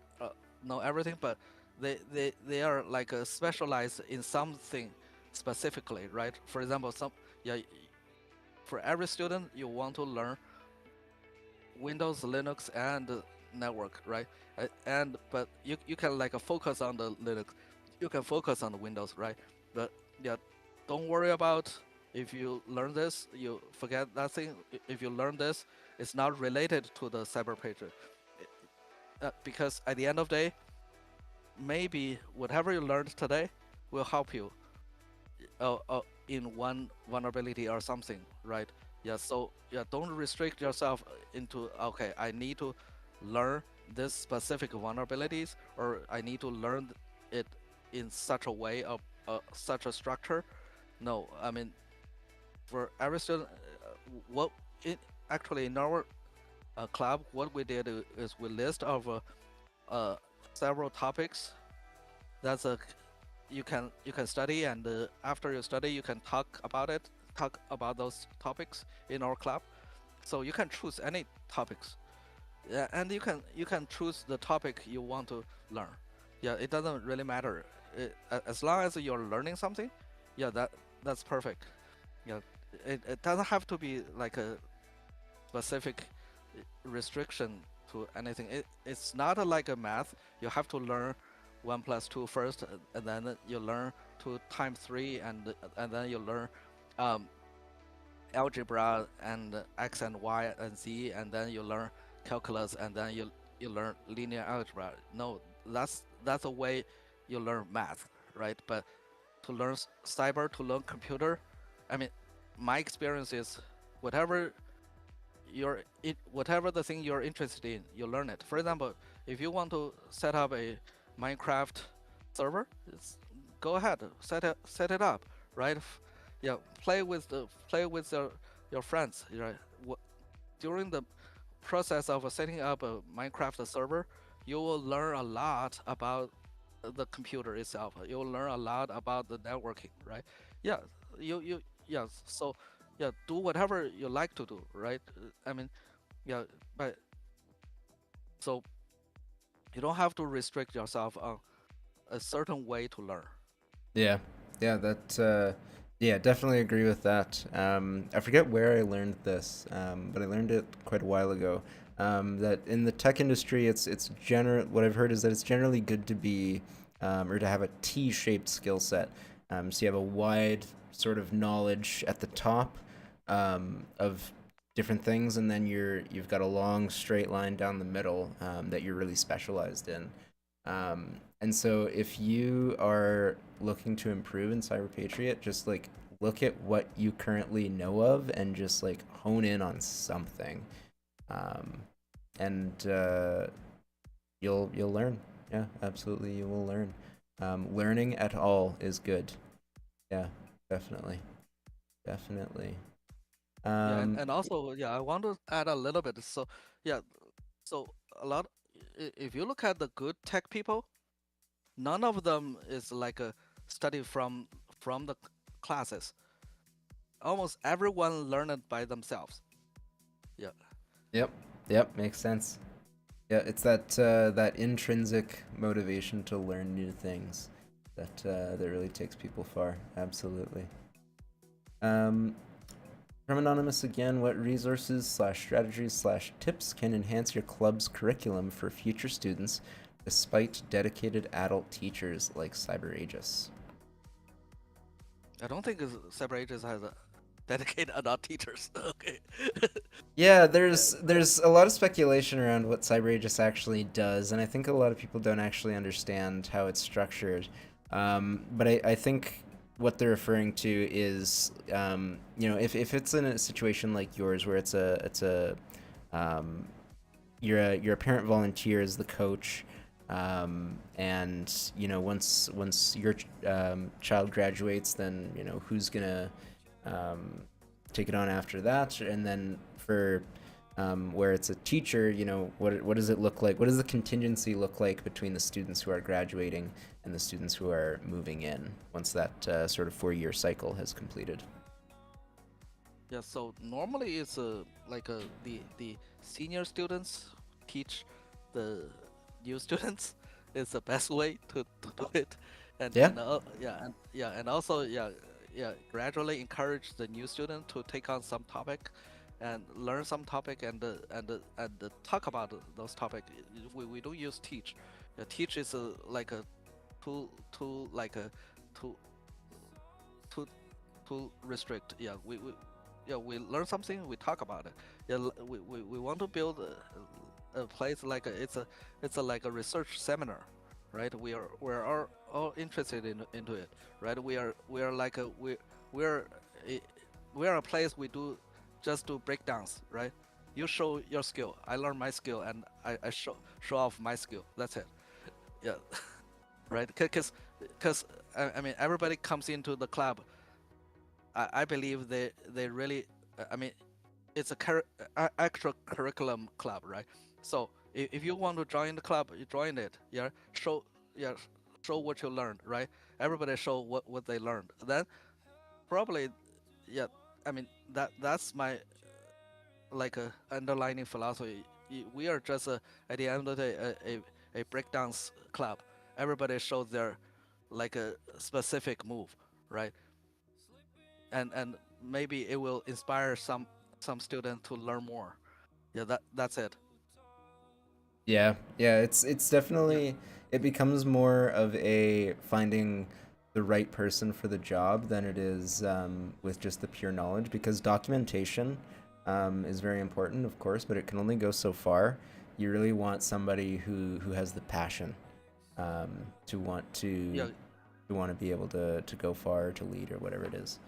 know everything, but they are like specialized in something specifically, right? For example, some yeah for every student you want to learn Windows, Linux, and network, right? And but you can like focus on the Linux, you can focus on the Windows, right? But yeah, don't worry about if you learn this, you forget that thing. If you learn this, it's not related to the cyber patriot, because at the end of the day, maybe whatever you learned today will help you in one vulnerability or something, right? Yeah, so yeah, don't restrict yourself into okay, I need to learn this specific vulnerabilities or I need to learn it in such a way of such a structure. No, I mean for every student, what it actually in our club, what we did is we list of several topics. That's a you can study, and after you study, you can talk about those topics in our club. So you can choose any topics. Yeah, and you can choose the topic you want to learn. Yeah, it doesn't really matter. As long as you're learning something, yeah, that's perfect. Yeah, it doesn't have to be like a specific restriction to anything. It's not like a math. You have to learn 1 plus 2 first, and then you learn 2 times 3, and then you learn um, algebra and x and y and z, and then you learn calculus, and then you learn linear algebra. No, that's the way you learn math, right? But to learn cyber, to learn computer, I mean, my experience is whatever whatever the thing you're interested in, you learn it. For example, if you want to set up a Minecraft server, go ahead, set it up, right? Yeah, play with your friends, right? During the process of setting up a Minecraft server, you will learn a lot about the computer itself. You'll learn a lot about the networking, right? Yeah, you yeah. So yeah, do whatever you like to do, right? I mean, yeah, but so you don't have to restrict yourself on a certain way to learn. Yeah, yeah, yeah, definitely agree with that. I forget where I learned this, but I learned it quite a while ago. That in the tech industry, it's general. What I've heard is that it's generally good to be, or to have a T-shaped skill set. So you have a wide sort of knowledge at the top, of different things, and then you've got a long straight line down the middle, that you're really specialized in. And so if you are looking to improve in CyberPatriot, just like look at what you currently know of and just like hone in on something. Um, and you'll learn. Yeah, absolutely, you will learn. Learning at all is good. Yeah, definitely, definitely. Yeah, and, Um, and also, yeah, I want to add a little bit. So, yeah, so a lot, if you look at the good tech people, none of them is like a study from the classes. Almost everyone learned it by themselves. Yeah, yep, yep, makes sense. Yeah, it's that intrinsic motivation to learn new things that really takes people far. Absolutely. Um, from Anonymous again, what resources/strategies/tips can enhance your club's curriculum for future students despite dedicated adult teachers like CyberAegis? I don't think CyberAgents has a dedicated adult teachers. Okay. Yeah, Yeah, there's a lot of speculation around what CyberAegis actually does, and I think a lot of people don't actually understand how it's structured. But I think what they're referring to is, if it's in a situation like yours where um, you're a parent volunteer as the coach, and once your child graduates, then who's gonna um, take it on after that, and then for where it's a teacher, what does it look like? What does the contingency look like between the students who are graduating and the students who are moving in once that sort of 4-year cycle has completed? yeah. So normally it's like the senior students teach the new students. It's the best way to do it, Yeah. and also gradually encourage the new student to take on some topic, and learn some topic, and talk about those topic. We don't use teach. Teach is like a too like a too too too restrict. We learn something, we talk about it. We want to build a place like it's a like a research seminar, right? We're all interested into it, right? We are like we're a, we're a place we do just do breakdowns, right? You show your skill, I learn my skill, and I show off my skill. That's it. Yeah, right. Because I mean everybody comes into the club. I believe they really. I mean, it's a extra curriculum club, right? So if you want to join the club, you join it. Yeah, yeah, show what you learned, right? Everybody show what they learned. Then probably, yeah. I mean that's my like a underlining philosophy. We are just at the end of the day a breakdance club. Everybody shows their like a specific move, right? And maybe it will inspire some student to learn more. Yeah, that's it. Yeah, yeah, it's Yeah, definitely it becomes more of a finding the right person for the job than it is with just the pure knowledge because documentation is very important, of course, but it can only go so far. You really want somebody who has the passion um, to want yeah, to want to be able to go far, to lead, or whatever it is.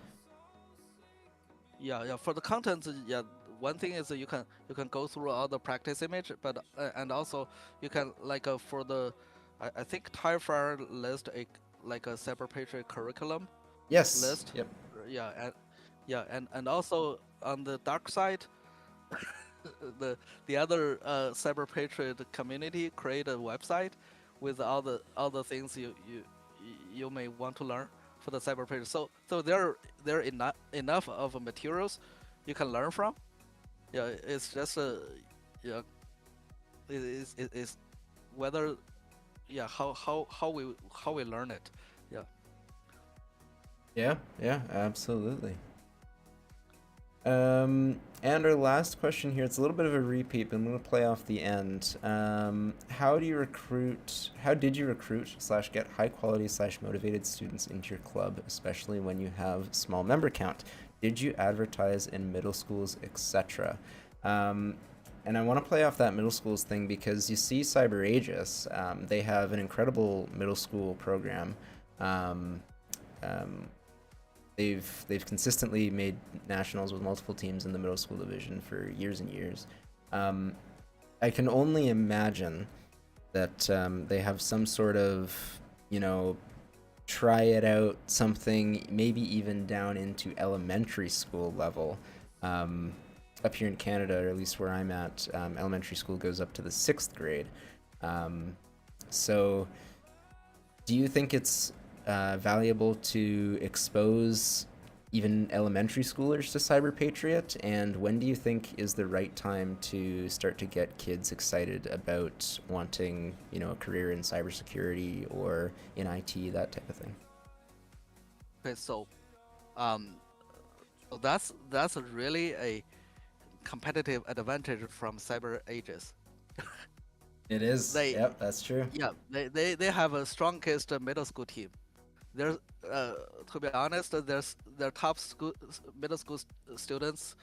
yeah. For the content, yeah. One thing is you can go through all the practice image, but and also you can like for the, I think Tyfire list a like a CyberPatriot curriculum Yes. list. Yep. Yeah, and yeah, and also on the dark side, the the other Cyber Patriot community create a website with all the things you may want to learn for the Cyber Patriot. So there enough of materials you can learn from. Yeah, it's just yeah, it's whether yeah how we learn it. Yeah. Yeah. Yeah. Absolutely. And our last question here, it's a little bit of a repeat, but I'm going to play off the end. How did you recruit slash get high quality slash motivated students into your club, especially when you have small member count? Did you advertise in middle schools, etc.? Um, and I want to play off that middle schools thing because you see CyberAegis, they have an incredible middle school program. Um, um, they've consistently made nationals with multiple teams in the middle school division for years and years. Um, I can only imagine that they have some sort of, you know, try it out something, maybe even down into elementary school level. Up here in Canada, or at least where I'm at, elementary school goes up to the 6th grade. So do you think it's valuable to expose even elementary schoolers to CyberPatriot? And when do you think is the right time to start to get kids excited about wanting, you know, a career in cybersecurity or in IT, that type of thing? Okay, um, so that's really a competitive advantage from CyberAegis. It is. They Yep, that's true. yeah they have a strongest middle school team. There's uh, to be honest, their top middle school students.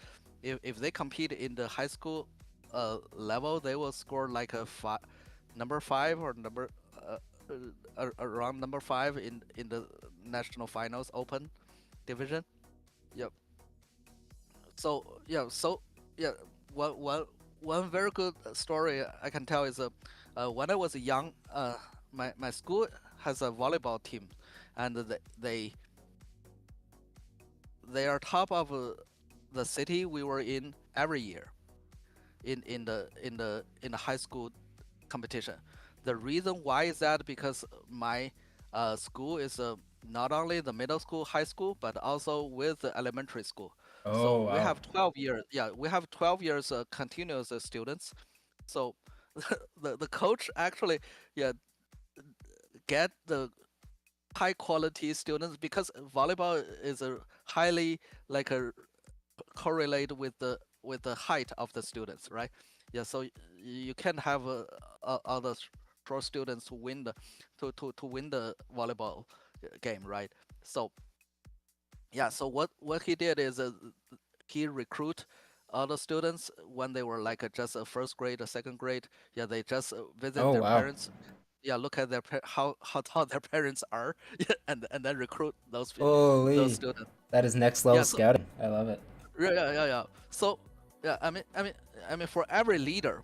If they compete in the high school level, they will score like a number five or around number five in the national finals open division. Yep. So yeah, one very good story I can tell is when I was young, my school has a volleyball team, and they are top of the city we were in every year in the high school competition. The reason why is that because my school is not only the middle school, high school, but also with the elementary school. Oh, So we wow. have 12 years. Yeah, we have 12 years continuous students. So the coach actually yeah get the high quality students because volleyball is a highly like a correlate with the height of the students, right? Yeah, so you can have other pro students to win to win the volleyball game, right? So yeah, so what he did is he recruit other students when they were like just a first grade or second grade. Yeah, they just visit Oh, their wow. parents. Yeah, look at how tall their parents are, and then recruit those Holy. students. That is next level Yeah, so scouting. I love it. yeah. So yeah, I mean, for every leader,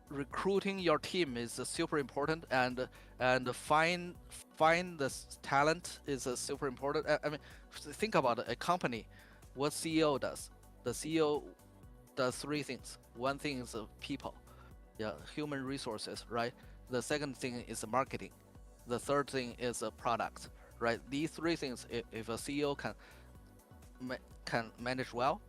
recruiting your team is super important, and find the talent is super important. I mean, think about a company. What CEO does? The CEO does three things. One thing is people. human resources, right? The second thing is marketing. The third thing is a product, right? These three things, if a CEO can manage well,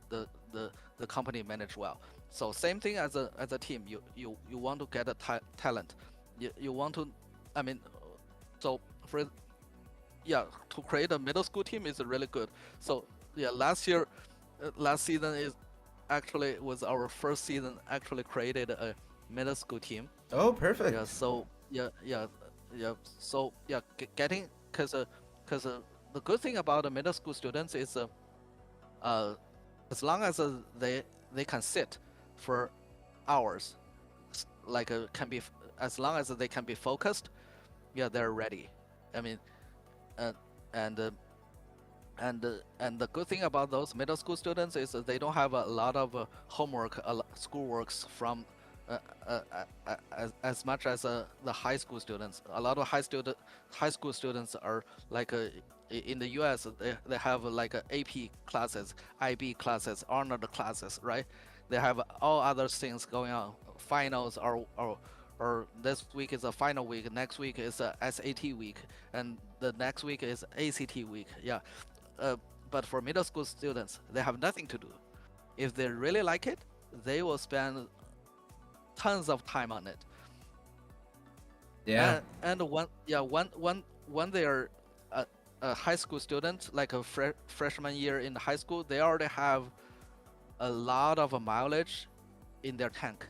the the the company manage well. So same thing as a team. You want to get a talent. You want to, I mean, so for yeah, to create a middle school team is really good. So yeah, last season is actually was our first season. Actually created a middle school team. Oh, Yeah. perfect. So yeah. So yeah, getting cause the good thing about the middle school students is uh as long as they can sit for hours, like can be as long as they can be focused, yeah, they're ready. I mean, uh, and and the good thing about those middle school students is that they don't have a lot of homework, schoolworks from as much as the high school students. A lot of high school students are like in the U.S. They have like AP classes, IB classes, honored classes, right? They have all other things going on, finals or this week is a final week, next week is a SAT week, and the next week is ACT week. Yeah, uh, but for middle school students, they have nothing to do. If they really like it, they will spend tons of time on it. Yeah. And when they are a high school student, like a freshman year in high school, they already have a lot of mileage in their tank.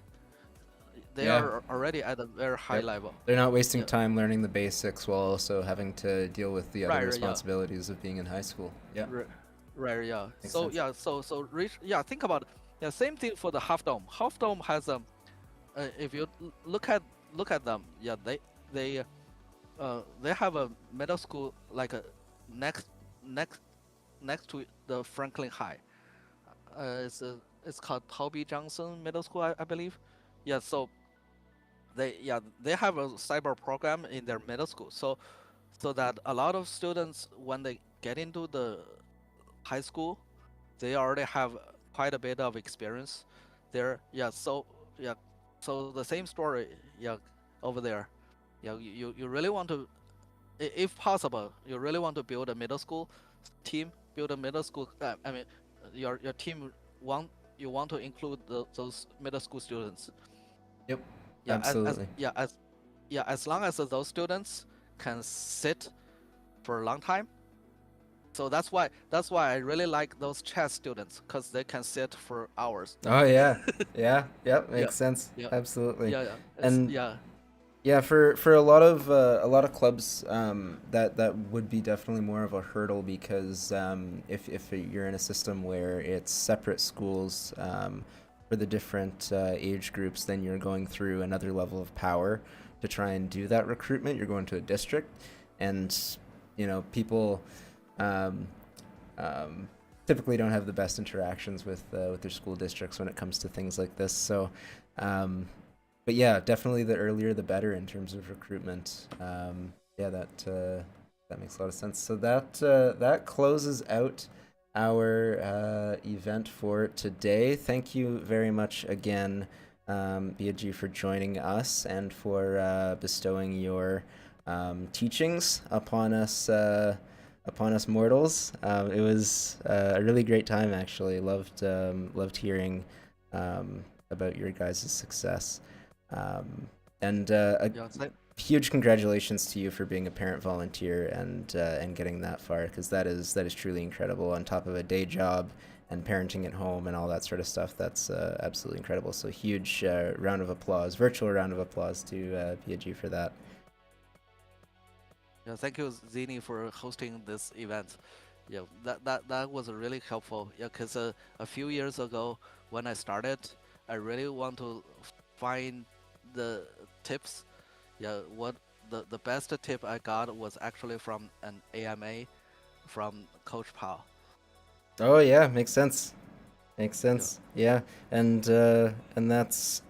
They Yeah. are already at a very high Yep. level. They're not wasting Yeah, time learning the basics while also having to deal with the other right, yeah. responsibilities of being in high school. Yeah. Right, right, yeah. Makes So sense. yeah, yeah. Think about it. Yeah, same thing for the Half Dome. Half Dome has if you look at them, yeah, they have a middle school like a next next next to the Franklin High. It's called Toby Johnson Middle School, I believe. Yeah, so they have a cyber program in their middle school. So that a lot of students when they get into the high school, they already have quite a bit of experience there. Yeah, so the same story, yeah, over there. Yeah, you really want to, if possible, you really want to build a middle school team, build a middle school. I mean, your team want you want to include those middle school students. Yep. Yeah, Absolutely. as long as those students can sit for a long time. So that's why I really like those chess students because they can sit for hours. Oh yeah. Yeah. Yep. Yeah, Makes sense. yeah, Absolutely. yeah. And Yeah, yeah, for a lot of clubs, that would be definitely more of a hurdle because if you're in a system where it's separate schools for the different age groups, then you're going through another level of power to try and do that recruitment. You're going to a district, and people um, typically don't have the best interactions with their school districts when it comes to things like this. So. But yeah, definitely the earlier the better in terms of recruitment. Yeah, that makes a lot of sense. So that closes out our event for today. Thank you very much again, Biajee, for joining us and for bestowing your teachings upon us. Upon us mortals, it was a really great time. Actually, loved hearing about your guys' success. And a yeah. huge congratulations to you for being a parent volunteer and getting that far, because that is truly incredible. On top of a day job and parenting at home and all that sort of stuff, that's absolutely incredible. So huge round of applause, virtual round of applause to Biajee for that. Yeah, thank you, Zini, for hosting this event. Yeah, that was really helpful. Yeah, because a few years ago when I started, I really want to find the tips. Yeah, what the best tip I got was actually from an AMA from Coach Pao. Oh yeah, makes sense. Makes Yeah, sense. Yeah, and that's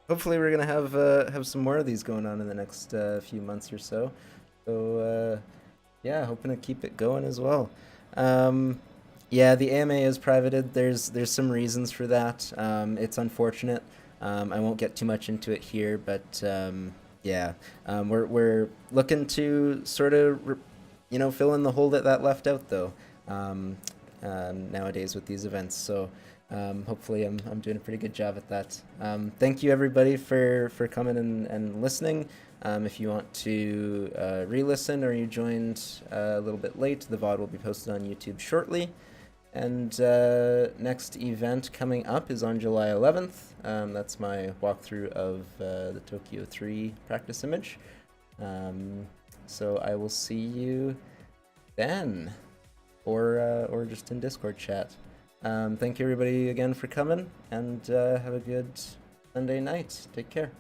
hopefully we're gonna have some more of these going on in the next few months or so. So yeah, hoping to keep it going as well. Yeah, the AMA is privated. There's some reasons for that. It's unfortunate. I won't get too much into it here, but yeah, we're looking to sort of fill in the hole that left out though nowadays with these events. So hopefully I'm doing a pretty good job at that. Thank you everybody for coming and listening. If you want to re-listen or you joined a little bit late, the VOD will be posted on YouTube shortly. And next event coming up is on July 11th. That's my walkthrough of the Tokyo 3 practice image. So I will see you then, or just in Discord chat. Thank you everybody again for coming, and have a good Sunday night. Take care.